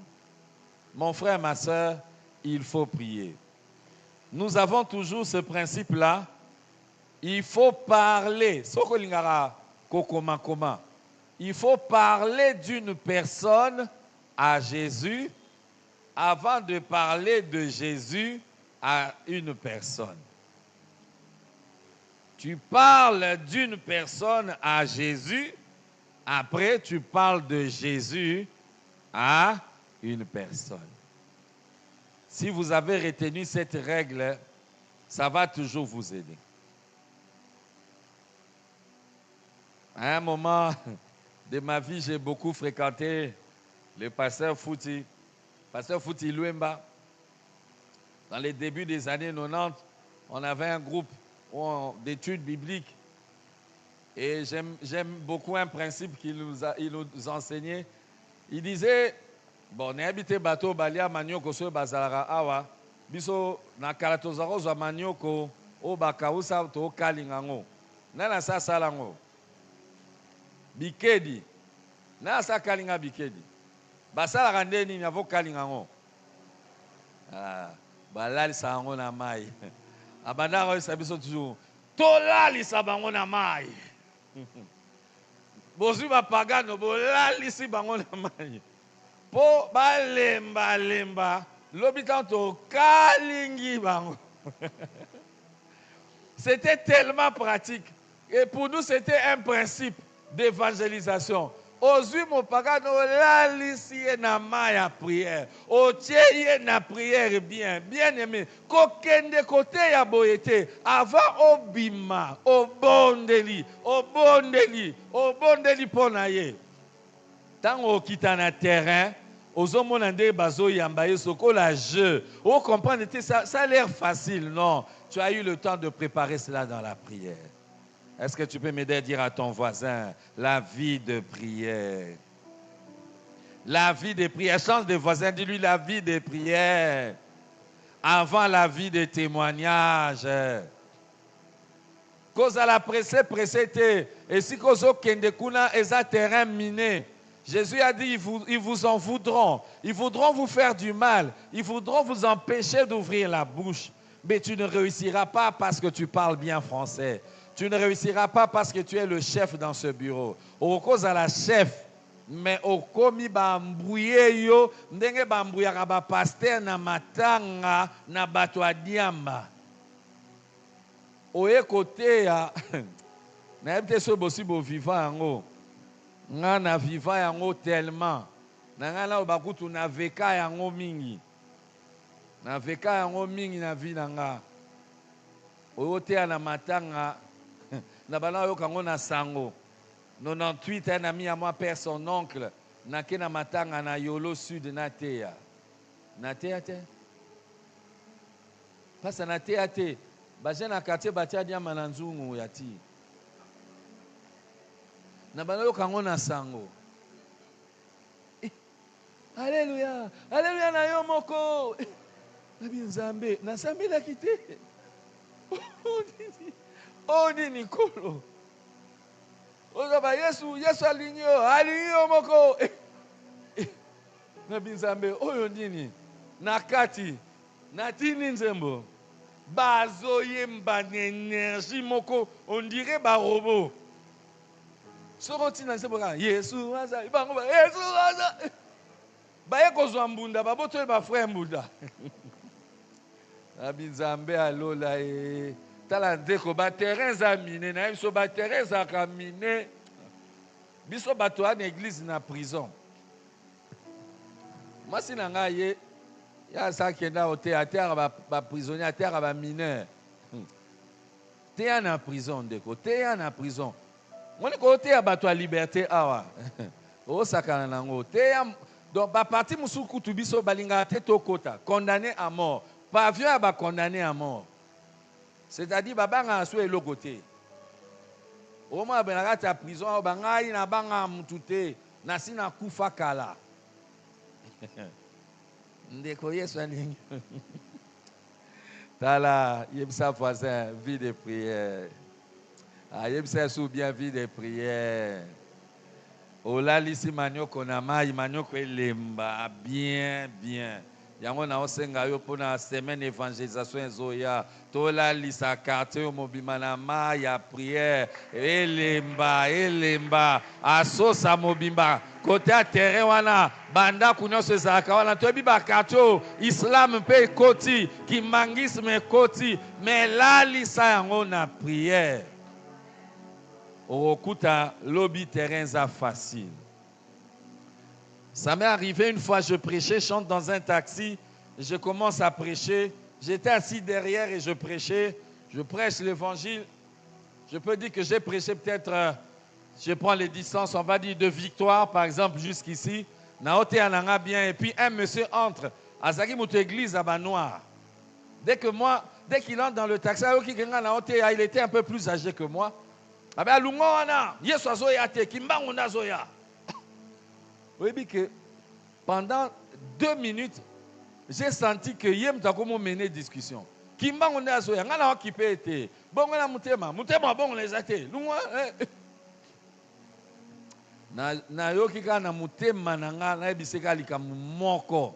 mon frère, ma soeur, il faut prier. Nous avons toujours ce principe-là. Il faut parler. Il faut parler d'une personne à Jésus avant de parler de Jésus à une personne. Tu parles d'une personne à Jésus, après tu parles de Jésus à une personne. Si vous avez retenu cette règle, ça va toujours vous aider. À un moment de ma vie, j'ai beaucoup fréquenté le pasteur Fouti Luemba. Dans les débuts des années 90, on avait un groupe d'études bibliques. Et j'aime beaucoup un principe qu'il nous enseignait. Il disait, bon, on a habité bateau, balia, manioko, so bazalara, awa, biso, na kalatozaro, zo manioko, o bakausa, to kalingango. Nana sa salango. Bikedi. Nana sa kalinga bikedi. Basala randeni, nyavo kalingango. Balali sango na mai. Abandaro, il s'habille toujours. Tolali sabango na mai. Bozu ba pagano, bolali si bango na mai. Po balemba, l'habitant kalingi bango. C'était tellement pratique. Et pour nous, c'était un principe d'évangélisation. Ozui mo pagano lalisi na maya prière. Otieye na prière bien aimé. Kokende kote ya boyete avant obima, obondeli ponaye. Tango kita na terrain, ozomona nde bazo yamba yesoko la jeu. O comprendre ça a l'air facile, non. Tu as eu le temps de préparer cela dans la prière. Est-ce que tu peux m'aider à dire à ton voisin, la vie de prière? La vie de prière. Change de voisin, dis-lui la vie de prière. Avant la vie de témoignage. Cause à la pressée, et si cause au kendekuna est un terrain miné. Jésus a dit, ils vous en voudront. Ils voudront vous faire du mal. Ils voudront vous empêcher d'ouvrir la bouche. Mais tu ne réussiras pas parce que tu parles bien français. Tu ne réussiras pas parce que tu es le chef dans ce bureau. Au cause à la chef, mais au komi bambouye yo, ndenge bambouya ba pasteur na matanga na bato diamba. Oye côté ya na ebte so bosi bo vivant ngo. nga na viva yango tellement na nga na bakutu na veka yango mingi na vie na nga oyo te na matanga na bana oyo kango na sango 98 un ami à moi perd son oncle na ke na matanga na Yolo Sud na teya te pasa na teya te baje na quartier batia diama na nzungu ya ti na bana oyo kango na sango Alléluia Alléluia na yo moko na binzambe na sambe la kite oh nini kolo ozaba Yesu alinyo moko na binzambe oyo nini na kati na tini nzembo bazoyemba na énergie moko on dirait ba robot soko tina nzembo ka Yesu aza bango ba Yesu aza baye kozwa mbunda baboto ba frère mbunda na binzambe alola tala ndeko ba terrain za mine na biso ba terrain za ka mine biso bato na église na prison masi na nga ye ya sa kenda o théâtre ba prisonnier théâtre ba mineur te na prison ndeko te na prison moni ko te bato a liberté awa o sakana nango te donc ba parti musuku tu biso balinga te to kota condamné à mort pavillon ba condamné à mort. C'est-à-dire babanga aso eloko te. O mo benaka ta prison bangai na banga mutute na sina kufa kala. Ndeko Yesu alingi. Tala yebisa voisin vie de prière. Ah yebisa sou bien vie de prière. Ola lisi manyoko na mai manyoko elemba bien. Yango na osenga yo pona semaine évangélisation ezoya tola lisa quartier yo mobima na ma ya prière elemba asosa mobimba côté à terrain wana banda kunyoso ezalaka wana toyebi ba quartier islam pe ekoti kimangisme ekoti mais la lisa yango na prière okokuta lobi terrain za facile. Ça m'est arrivé une fois, je prêchais, je chante dans un taxi, je commence à prêcher. J'étais assis derrière et je prêchais. Je prêche l'évangile. Je peux dire que j'ai prêché peut-être, je prends les distances, on va dire de Victoire, par exemple, jusqu'ici. Naote Ananga bien. Et puis un monsieur entre. Azaki Moutou église à Banoir. Dès qu'il entre dans le taxi, il était un peu plus âgé que moi. Oui, que pendant 2 minutes, j'ai senti que Yem t'a comme mené discussion. Kimba on est à Soya, on a occupé été. Bon, on a Moutema bon, on les a été. Na yoki ka na Moutema nanga na biseka lika moko.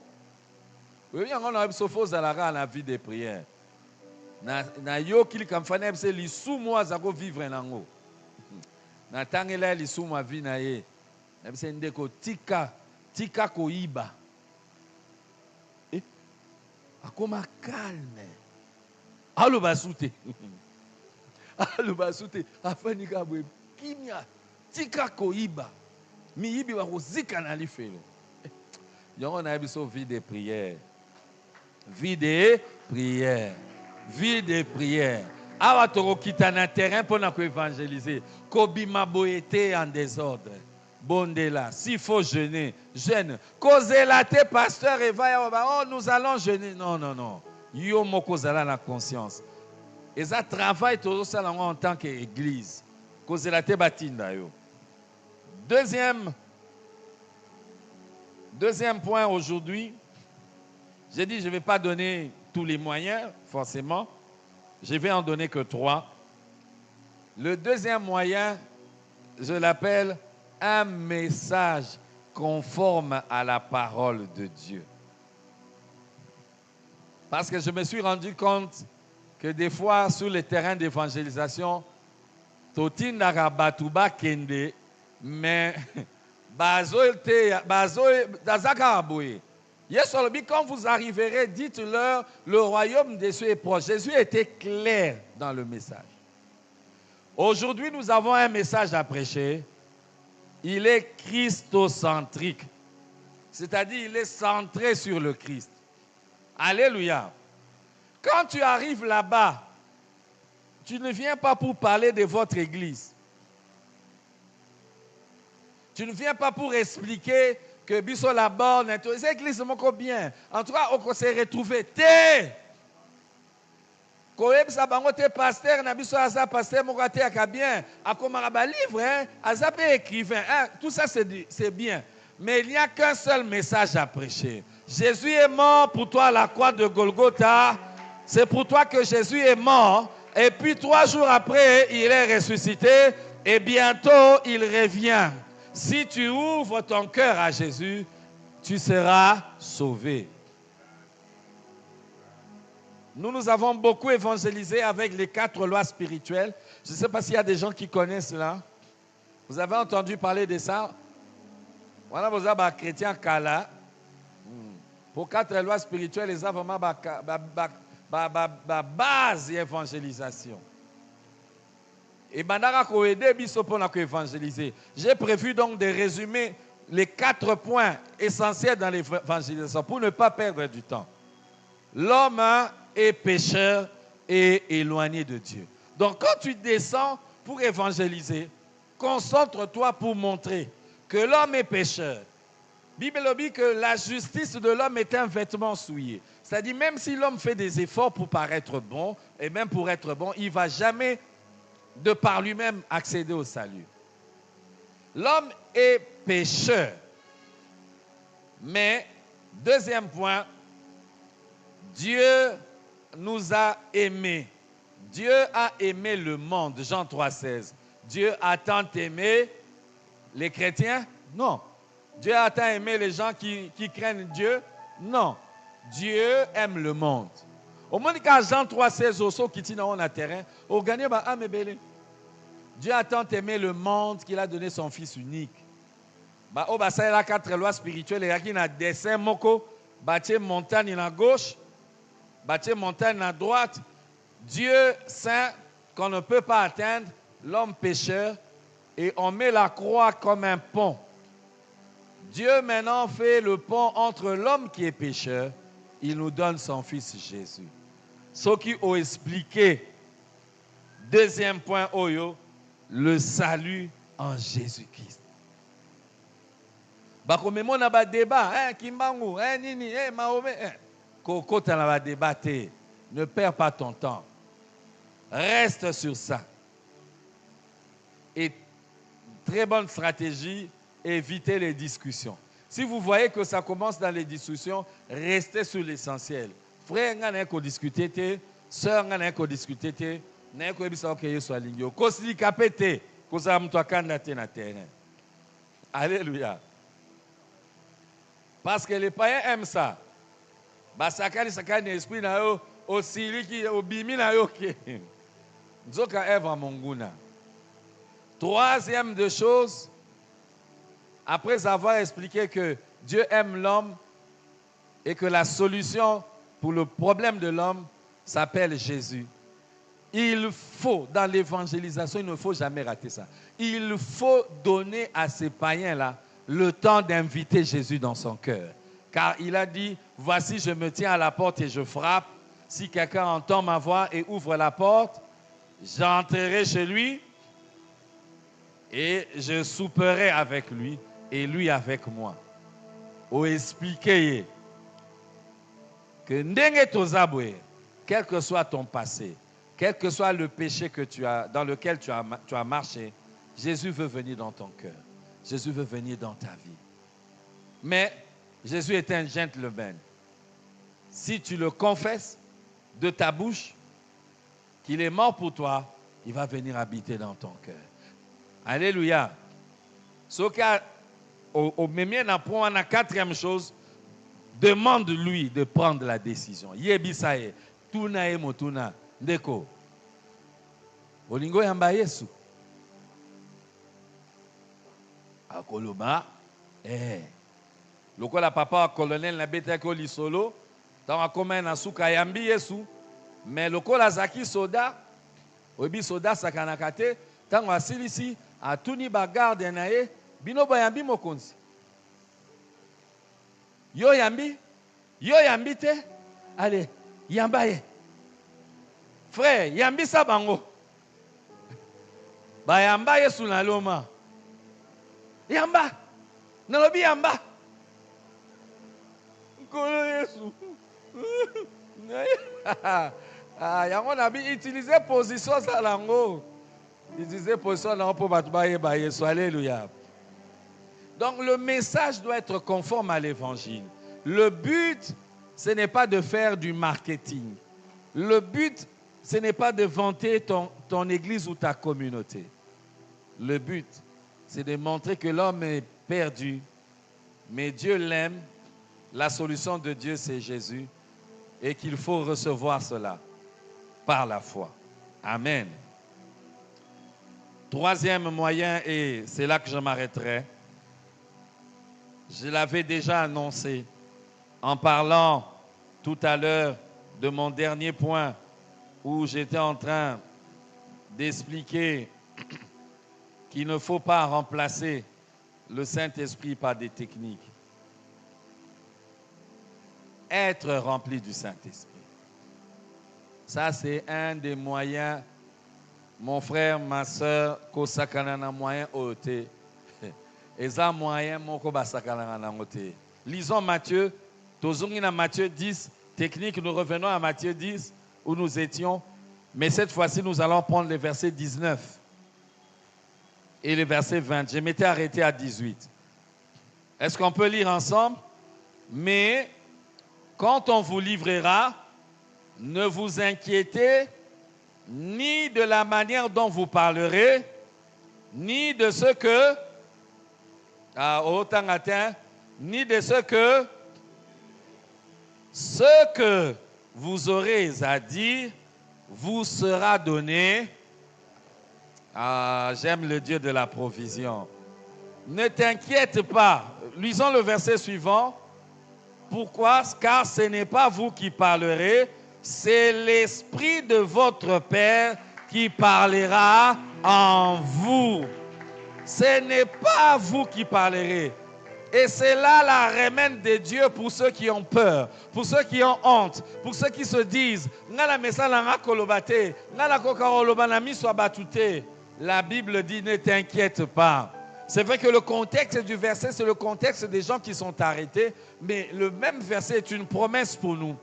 Oui, on a sofo zalara na vie de prière. Na yoki lika mfana bise li sou moi zako vivre nango. Na tangela li sou ma vie na ye. Nabise ndeko tika koiba. Akoma calme. Alo basute. Afani kabwe kimya. Tika koiba. Miyibi wa kozika na lifelo. Yongo na biso vie de prière. Vie de prière. Awa toko kita na terrain pour na ko évangéliser. Kobima boyete en désordre. Bondela, s'il faut jeûner, jeûne. Causez la te pasteur et va oh nous allons jeûner. Non. Yo moko zala na conscience. Et ça travaille tout ça en tant qu'église. Causez la te batinda yo. Deuxième point aujourd'hui, j'ai dit je ne vais pas donner tous les moyens, forcément. Je vais en donner que 3. Le deuxième moyen, je l'appelle un message conforme à la parole de Dieu. Parce que je me suis rendu compte que des fois, sur le terrain d'évangélisation, Totin Narabatuba Kende, mais quand vous arriverez, dites-leur, le royaume des cieux est proche. Jésus était clair dans le message. Aujourd'hui, nous avons un message à prêcher. il est christocentrique. C'est-à-dire, il est centré sur le Christ. Alléluia. Quand tu arrives là-bas, tu ne viens pas pour parler de votre église. Tu ne viens pas pour expliquer que biso la bonne, c'est église moko bien. En tout cas, on s'est retrouvé. Koyeb sabango te pasteur na biso asa pasteur moko te akabien, akomaka ba livre hein, asa pe écrivain. Hein, tout ça c'est bien. Mais il n'y a qu'un seul message à prêcher. Jésus est mort pour toi à la croix de Golgotha. C'est pour toi que Jésus est mort. Et puis 3 jours après, il est ressuscité. Et bientôt, il revient. Si tu ouvres ton cœur à Jésus, tu seras sauvé. Nous avons beaucoup évangélisé avec les 4 lois spirituelles. Je ne sais pas s'il y a des gens qui connaissent cela. Vous avez entendu parler de ça? Voilà, vous avez un chrétien Kala. Pour 4 lois spirituelles, ils ont vraiment base d'évangélisation. Et j'ai prévu donc de résumer les 4 points essentiels dans l'évangélisation pour ne pas perdre du temps. L'homme est pécheur et éloigné de Dieu. Donc quand tu descends pour évangéliser, concentre-toi pour montrer que l'homme est pécheur. La Bible dit que la justice de l'homme est un vêtement souillé. C'est-à-dire même si l'homme fait des efforts pour paraître bon, et même pour être bon, il ne va jamais de par lui-même accéder au salut. L'homme est pécheur. Mais, deuxième point, Dieu nous a aimés. Dieu a aimé le monde. Jean 3,16. Dieu a tant aimé les chrétiens? Non. Dieu a tant aimé les gens qui craignent Dieu? Non. Dieu aime le monde. Au moins, quand Jean 3,16 au qui tient dans le terrain, au gagné, Dieu a tant aimé le monde qu'il a donné son Fils unique. Il y a 4 lois spirituelles. Il y a des dessins moko, bâtir montagne à gauche, bâtir montagne à droite. Dieu saint qu'on ne peut pas atteindre, l'homme pécheur, et on met la croix comme un pont. Dieu maintenant fait le pont entre l'homme qui est pécheur, il nous donne son Fils Jésus. Ceux qui ont expliqué, deuxième point, Oyo, le salut en Jésus-Christ. Bakomemo na ba débat, Kimbangu, Nini, Mahomet, Koko ta na ba débattre. Ne perds pas ton temps. Reste sur ça. Et très bonne stratégie, évitez les discussions. Si vous voyez que ça commence dans les discussions, restez sur l'essentiel. Frère, on a discuté, sœur, on a discuté, na ko ebisa ko Yesu alingi okosili kapete kozala mtu akanda te na terrain. Alléluia. Parce que les païens aiment ça. Basakani sakani esprit na yo osiliki obimi na yo ke. Nzoka Eva monguna. Troisième de chose, après avoir expliqué que Dieu aime l'homme et que la solution pour le problème de l'homme s'appelle Jésus. Il faut, dans l'évangélisation, il ne faut jamais rater ça. Il faut donner à ces païens-là le temps d'inviter Jésus dans son cœur. Car il a dit, voici, je me tiens à la porte et je frappe. Si quelqu'un entend ma voix et ouvre la porte, j'entrerai chez lui et je souperai avec lui et lui avec moi. Ou expliquer que ndenge tozabwe, quel que soit ton passé, quel que soit le péché que dans lequel tu as marché, Jésus veut venir dans ton cœur. Jésus veut venir dans ta vie. Mais Jésus est un gentleman. Si tu le confesses de ta bouche, qu'il est mort pour toi, il va venir habiter dans ton cœur. Alléluia. Ce cas, au même point, la quatrième chose, demande-lui de prendre la décision. Yebisaye, tuna e motuna, ndeko. Olingo yamba Yesu. Akoloba, lokola papa colonel na beta ko lisolo, tant comme na suka yambi Yesu, mais lokola zaki soda, obi soda sakanakate, tant asilisi atuni bagarde nae, Bino bayambi mokonzi. Yo yambi te. Allez, yamba ye. Frère, yambi sa bango. Bayamba ye sunaloma. Yamba. Nalobi yamba. Nkolo Yesu. Yango nabi utiliser position za lango. Utiliser position lango pour batubaye ba Yesu. Alléluia. Donc le message doit être conforme à l'évangile. Le but, ce n'est pas de faire du marketing. Le but, ce n'est pas de vanter ton église ou ta communauté. Le but, c'est de montrer que l'homme est perdu, mais Dieu l'aime. La solution de Dieu, c'est Jésus, et qu'il faut recevoir cela par la foi. Amen. Troisième moyen, et c'est là que je m'arrêterai. Je l'avais déjà annoncé en parlant tout à l'heure de mon dernier point où j'étais en train d'expliquer qu'il ne faut pas remplacer le Saint-Esprit par des techniques. Être rempli du Saint-Esprit. Ça, c'est un des moyens, mon frère, ma soeur, kosakanana moyen ote. Et ça, moyen, mon kobasakanana ote. Lisons Matthieu, tozungina Matthieu 10, technique, nous revenons à Matthieu 10, où nous étions, mais cette fois-ci, nous allons prendre les versets 19 et le verset 20. Je m'étais arrêté à 18. Est-ce qu'on peut lire ensemble? Mais quand on vous livrera, ne vous inquiétez ni de la manière dont vous parlerez, ni de ce que, ni de ce que vous aurez à dire vous sera donné. J'aime le Dieu de la provision. Ne t'inquiète pas. Lisons le verset suivant. Pourquoi? Car ce n'est pas vous qui parlerez, c'est l'Esprit de votre Père qui parlera en vous. Ce n'est pas vous qui parlerez. Et c'est là la remède de Dieu pour ceux qui ont peur, pour ceux qui ont honte, pour ceux qui se disent la Bible dit ne t'inquiète pas. C'est vrai que le contexte du verset, c'est le contexte des gens qui sont arrêtés, mais le même verset est une promesse pour nous.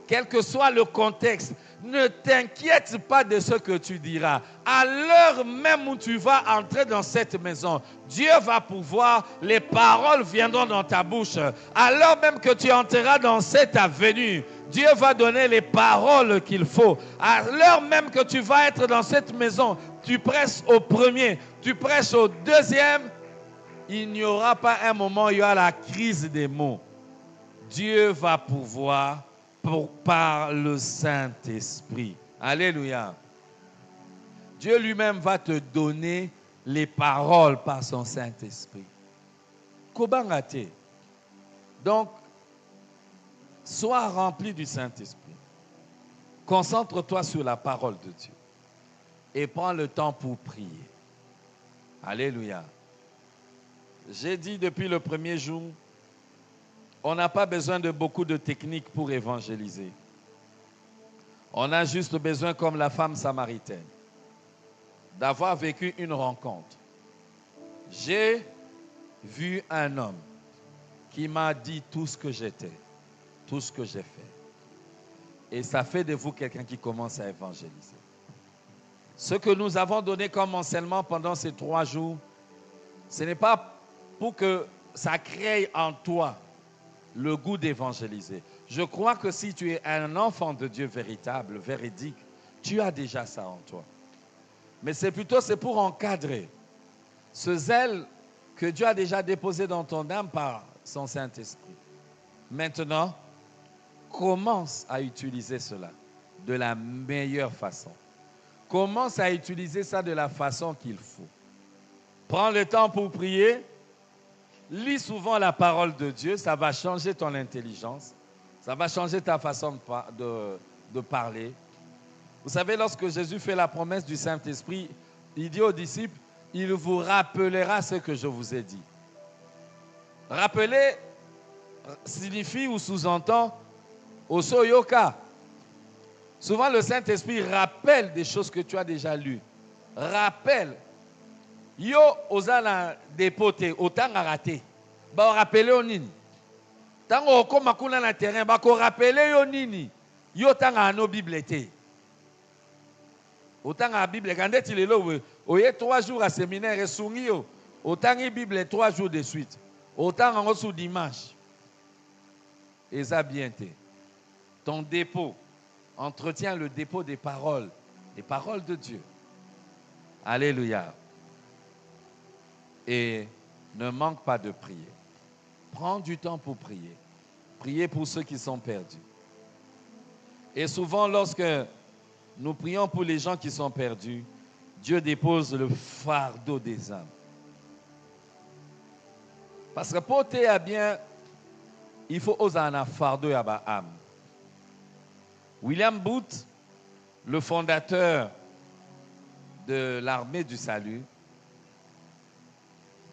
Quel que soit le contexte, ne t'inquiète pas de ce que tu diras. À l'heure même où tu vas entrer dans cette maison, Dieu va pouvoir, les paroles viendront dans ta bouche. À l'heure même que tu entreras dans cette avenue, Dieu va donner les paroles qu'il faut. À l'heure même que tu vas être dans cette maison, tu prêches au premier, tu prêches au deuxième, il n'y aura pas un moment où il y aura la crise des mots. Dieu va pouvoir par le Saint-Esprit. Alléluia. Dieu lui-même va te donner les paroles par son Saint-Esprit. Kobangate. Donc, sois rempli du Saint-Esprit. Concentre-toi sur la parole de Dieu. Et prends le temps pour prier. Alléluia. J'ai dit depuis le premier jour, on n'a pas besoin de beaucoup de techniques pour évangéliser. On a juste besoin, comme la femme samaritaine, d'avoir vécu une rencontre. J'ai vu un homme qui m'a dit tout ce que j'étais, tout ce que j'ai fait. Et ça fait de vous quelqu'un qui commence à évangéliser. Ce que nous avons donné comme enseignement pendant ces 3 jours, ce n'est pas pour que ça crée en toi le goût d'évangéliser. Je crois que si tu es un enfant de Dieu véritable, véridique, tu as déjà ça en toi. Mais c'est pour encadrer ce zèle que Dieu a déjà déposé dans ton âme par son Saint-Esprit. Maintenant, commence à utiliser cela de la meilleure façon. Commence à utiliser ça de la façon qu'il faut. Prends le temps pour prier. Lis souvent la parole de Dieu, ça va changer ton intelligence, ça va changer ta façon de parler. Vous savez, lorsque Jésus fait la promesse du Saint-Esprit, il dit aux disciples, il vous rappellera ce que je vous ai dit. Rappeler signifie ou sous-entend osoyoka. Souvent le Saint-Esprit rappelle des choses que tu as déjà lues. Rappelle. Yo ozala dépoté, autant à rater. Ba rappeler au nini. Tango okoma kuna na terrain, ba ko rappeler yo nini. Yo tanga no Bible te. Autant à Bible, quand tu es là, oye 3 jours à séminaire et soumis, autant à Bible 3 jours de suite. Autant en sous dimanche. Et ça bien été. Ton dépôt, entretient le dépôt des paroles de Dieu. Alléluia. Et ne manque pas de prier. Prends du temps pour prier. Priez pour ceux qui sont perdus. Et souvent, lorsque nous prions pour les gens qui sont perdus, Dieu dépose le fardeau des âmes. Parce que pour te bien, il faut oser un fardeau à ma âme. William Booth, le fondateur de l'armée du salut,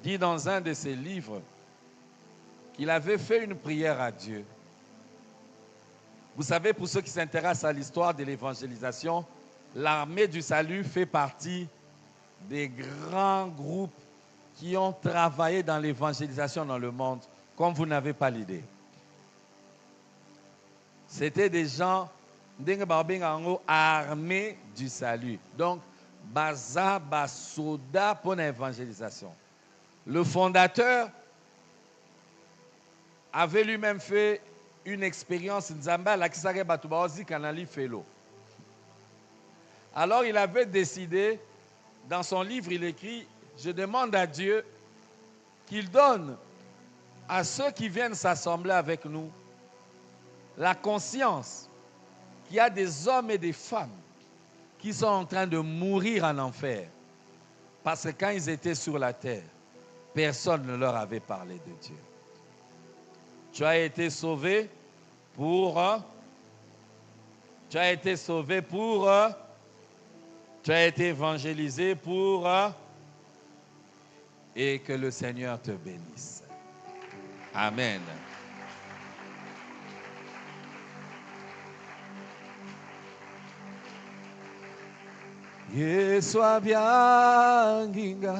dit dans un de ses livres qu'il avait fait une prière à Dieu. Vous savez, pour ceux qui s'intéressent à l'histoire de l'évangélisation, l'armée du salut fait partie des grands groupes qui ont travaillé dans l'évangélisation dans le monde, comme vous n'avez pas l'idée. C'était des gens armée du salut. Donc, baza, basoda pour l'évangélisation. Le fondateur avait lui-même fait une expérience alors il avait décidé, dans son livre il écrit, je demande à Dieu qu'il donne à ceux qui viennent s'assembler avec nous la conscience qu'il y a des hommes et des femmes qui sont en train de mourir en enfer. Parce que quand ils étaient sur la terre, personne ne leur avait parlé de Dieu. Tu as été sauvé pour... tu as été sauvé pour... tu as été évangélisé pour... et que le Seigneur te bénisse. Amen. Yesu abyanginga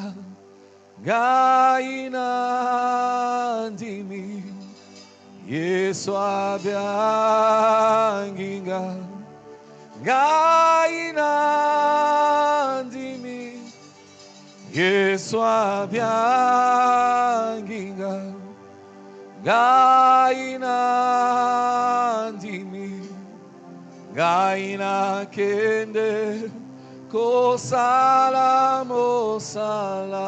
gaina ndimi Yesu abyanginga gaina ndimi Yesu abyanginga gaina ndimi gaina kende Kosala mosala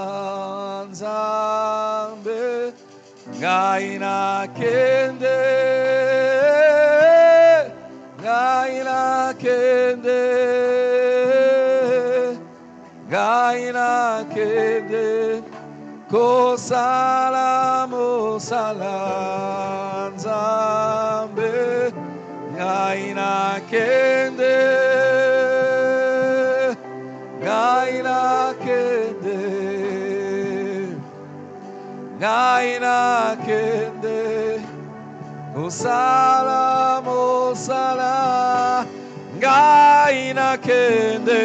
nzambe gaina kende gaina kende gaina kende kosala mosala nzambe gaina kende Gaina kende, Osala mosala, Gaina kende,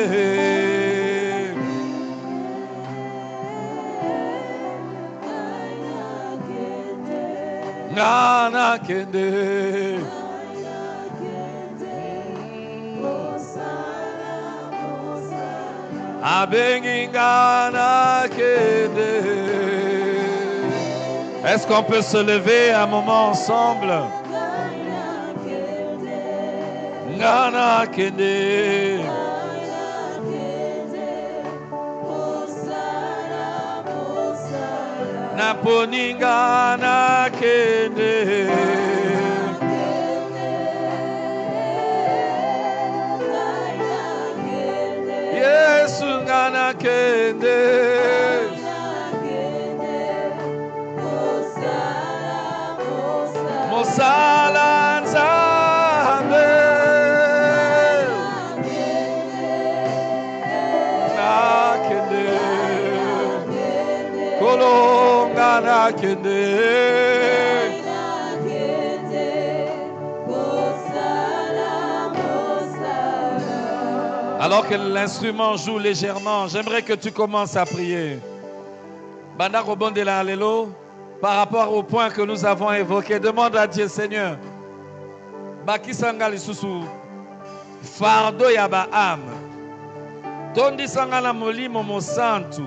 Gaina kende, Abengingana kende. Est-ce qu'on peut se lever un moment ensemble? Ngana kende. Naponingana kende. Yesu ngana kende. Mosala nzambe. Na kende. Nkolo ngana kende. Alors que l'instrument joue légèrement, j'aimerais que tu commences à prier. Banda Robondela Alelo, par rapport au point que nous avons évoqué, demande à Dieu, Seigneur, Bakisanga Lisusu, fardo ya ba âme, Tondi Sangala Molimo Mo Santu,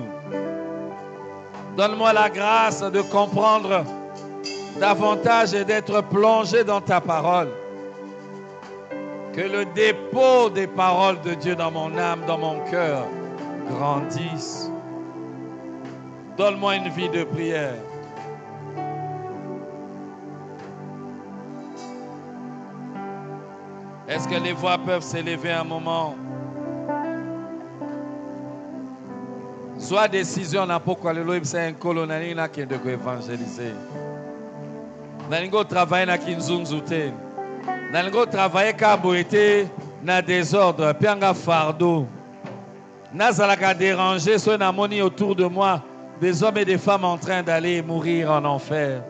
donne-moi la grâce de comprendre davantage et d'être plongé dans ta parole. Que le dépôt des paroles de Dieu dans mon âme, dans mon cœur, grandisse. Donne-moi une vie de prière. Est-ce que les voix peuvent s'élever un moment? Soit décision n'a pas quoi le loïb c'est un colonel qui est de évangéliser. Nalingo travaille na kinzunzute. Nalingo travaille kabo été na désordre, pianga fardeau. Nazalaka déranger ceux na moni autour de moi, des hommes et des femmes en train d'aller mourir en enfer.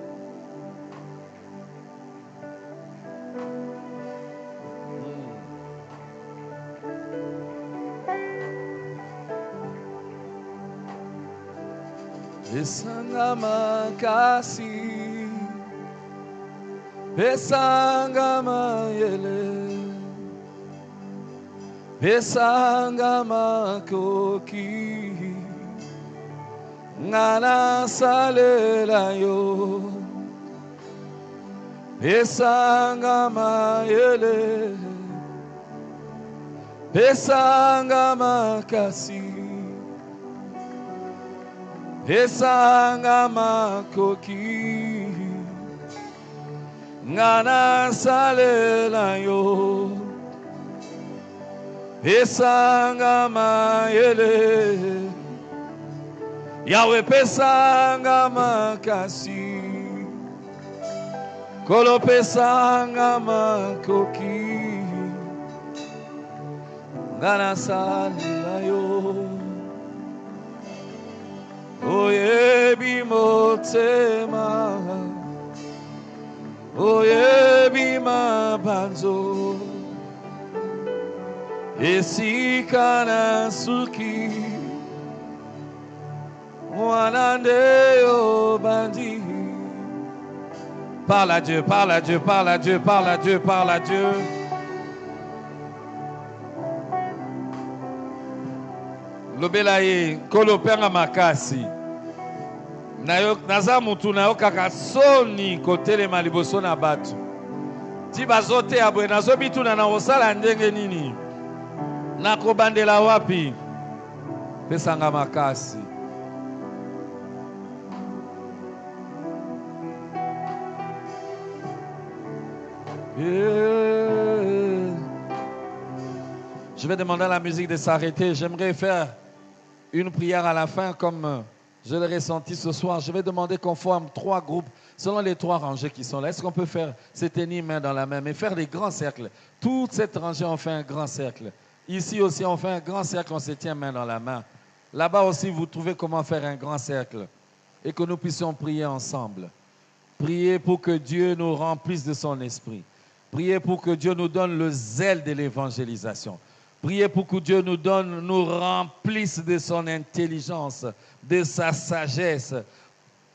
Pesanga makasi, pesanga mayele, pesanga makoki, ngana salela yo, pesanga mayele, pesanga makasi. Pesanga makoki ngana salela yo pesanga mayele Yahweh pesanga makasi kolo pesanga makoki ngana salela yo Oyebi motema, oyebi mabanzo, esikana suki, mwanande obandi. Parle à Dieu, parle à Dieu, parle à Dieu, parle à Dieu, parle à Dieu. Lobelaye, kolopenga makasi. Naza mutu na yo kaka soni kotelema liboso na batu. Ti bazote abwe nazo bituna na osala ndenge nini. Nakobandela wapi? Pesanga makasi. Je vais demander à la musique de s'arrêter. J'aimerais faire une prière à la fin comme je l'ai ressenti ce soir. Je vais demander qu'on forme 3 groupes selon les 3 rangées qui sont là. Est-ce qu'on peut faire se tenir main dans la main, mais faire des grands cercles? Toute cette rangée, on fait un grand cercle. Ici aussi, on fait un grand cercle, on se tient main dans la main. Là-bas aussi, vous trouvez comment faire un grand cercle et que nous puissions prier ensemble. Prier pour que Dieu nous remplisse de son esprit. Prier pour que Dieu nous donne le zèle de l'évangélisation. Priez pour que Dieu nous remplisse de son intelligence, de sa sagesse,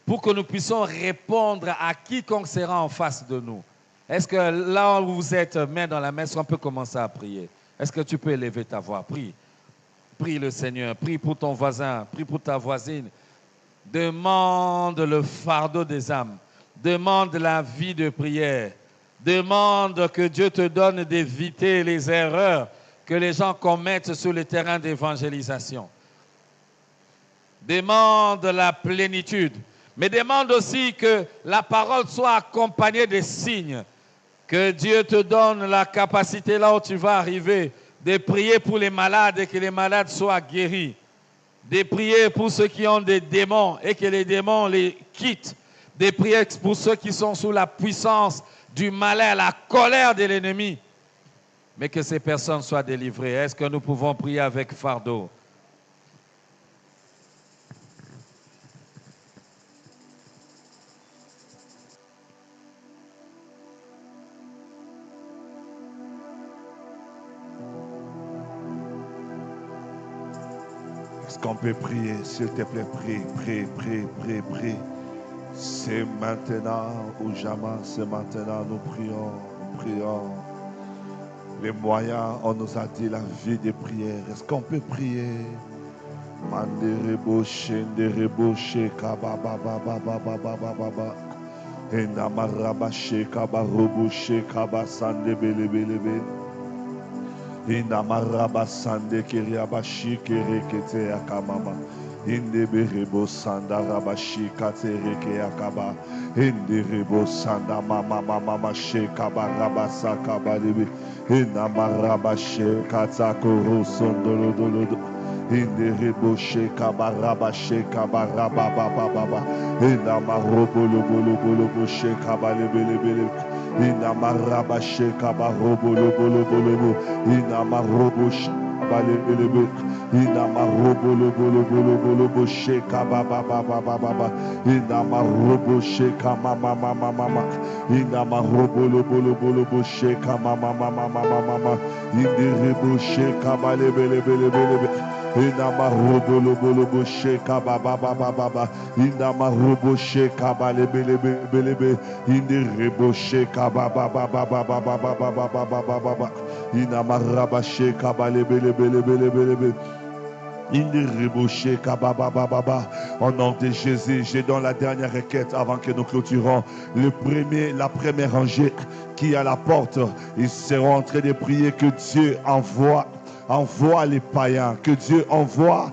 pour que nous puissions répondre à quiconque sera en face de nous. Est-ce que là où vous êtes, main dans la main, on peut commencer à prier? Est-ce que tu peux élever ta voix? Prie. Prie le Seigneur, prie pour ton voisin, prie pour ta voisine. Demande le fardeau des âmes. Demande la vie de prière. Demande que Dieu te donne d'éviter les erreurs que les gens commettent sur le terrain d'évangélisation. Demande la plénitude, mais demande aussi que la parole soit accompagnée des signes, que Dieu te donne la capacité là où tu vas arriver, de prier pour les malades et que les malades soient guéris, de prier pour ceux qui ont des démons et que les démons les quittent, de prier pour ceux qui sont sous la puissance du malin, la colère de l'ennemi, mais que ces personnes soient délivrées. Est-ce que nous pouvons prier avec fardeau? qu'on peut prier? S'il te plaît, prie, prie, prie, prie, prie. C'est maintenant ou jamais, c'est maintenant, nous prions, nous prions. Les moyens, on nous a dit la vie de prière. Est-ce qu'on peut prier? Manderebo, shenderebo, sheka, baba, baba, baba, baba, baba. Enamaraba, sheka, barobo, sheka, basande, bele, bele, bele. Inamaraba, sande, kiriaba, shikere, kete, akamama. Indeberebo, sanda, raba, shika, tereke, akaba. Inderebo, sanda, mama, mama, sheka, baraba, saka, balebe. Inamaraba, sheka, takoro, sondolo, dolodo. Inderebo sheka baraba sheka baraba baba baba. Inamarobo lobo lobo lobo sheka balebele bele. Inamaraba sheka barobo lobo lobo lobo. Inamarobo sheka balebele bele. Inamarobo lobo lobo lobo lobo sheka baba baba baba. Inamarobo sheka mama mama mama. Inamarobo lobo lobo lobo sheka mama mama mama mama. Inderebo sheka balebele bele bele. Inamarobo lobo lobo sheka baba baba baba. Inamarobo sheka balebele bele. Inderebo sheka baba baba baba baba baba baba baba. Inamaraba sheka balebele bele. Au nom de Jésus, j'ai dans la dernière requête avant que nous clôturons. La première rangée qui est à la porte, ils seront en train de prier que Dieu envoie les païens, que Dieu envoie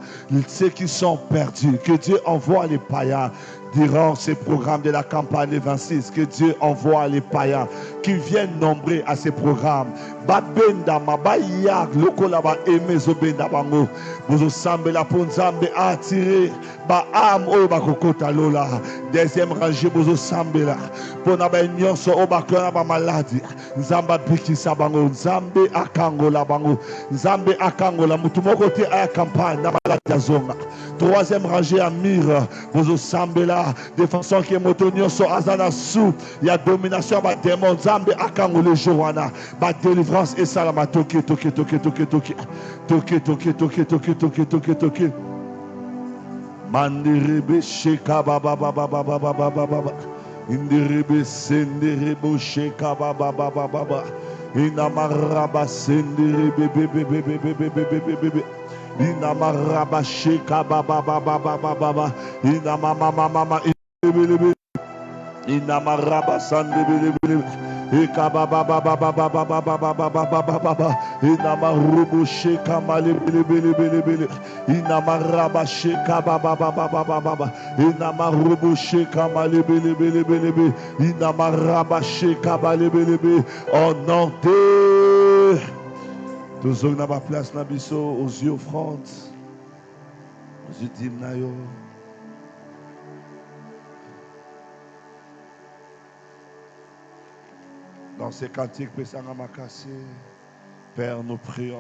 ceux qui sont perdus, que Dieu envoie les païens durant ces programmes de la campagne 26, que Dieu envoie les païens qui viennent nombrer à ces programmes. Babenda mabaya lokola ba emezo benda bango bozo sambe la ponzambe attirer ba am o ba kokota lola. Deuxième rangée bozo sambe la pona ba nyonso o ba kona ba maladi nzamba bikisa bango nzambe akangola bango nzambe akangola mutu moko te aya campagne na maladi azonga. Troisième rangée à mire bozo sambe la de façon que moto nyonso azana sous ya domination ba démon nzambe akangole jowana ba délivrance et salama toke manderebe sheka baba baba baba baba baba inderebe senderebo sheka baba baba baba inamaraba senderebe bebe inamaraba sheka baba baba baba baba inamama mama inebelebe inamaraba sandebelebe Ekaba baba baba baba baba baba baba baba inamarubu sheka male bele bele bele bele inamaraba sheka baba baba baba baba inamarubu sheka male bele bele bele bele inamaraba sheka male bele bele au nom de tous on a ma place na biso aux yeux offrandes aux yeux d'Imnayo. Dans ces cantiques, Père, nous prions.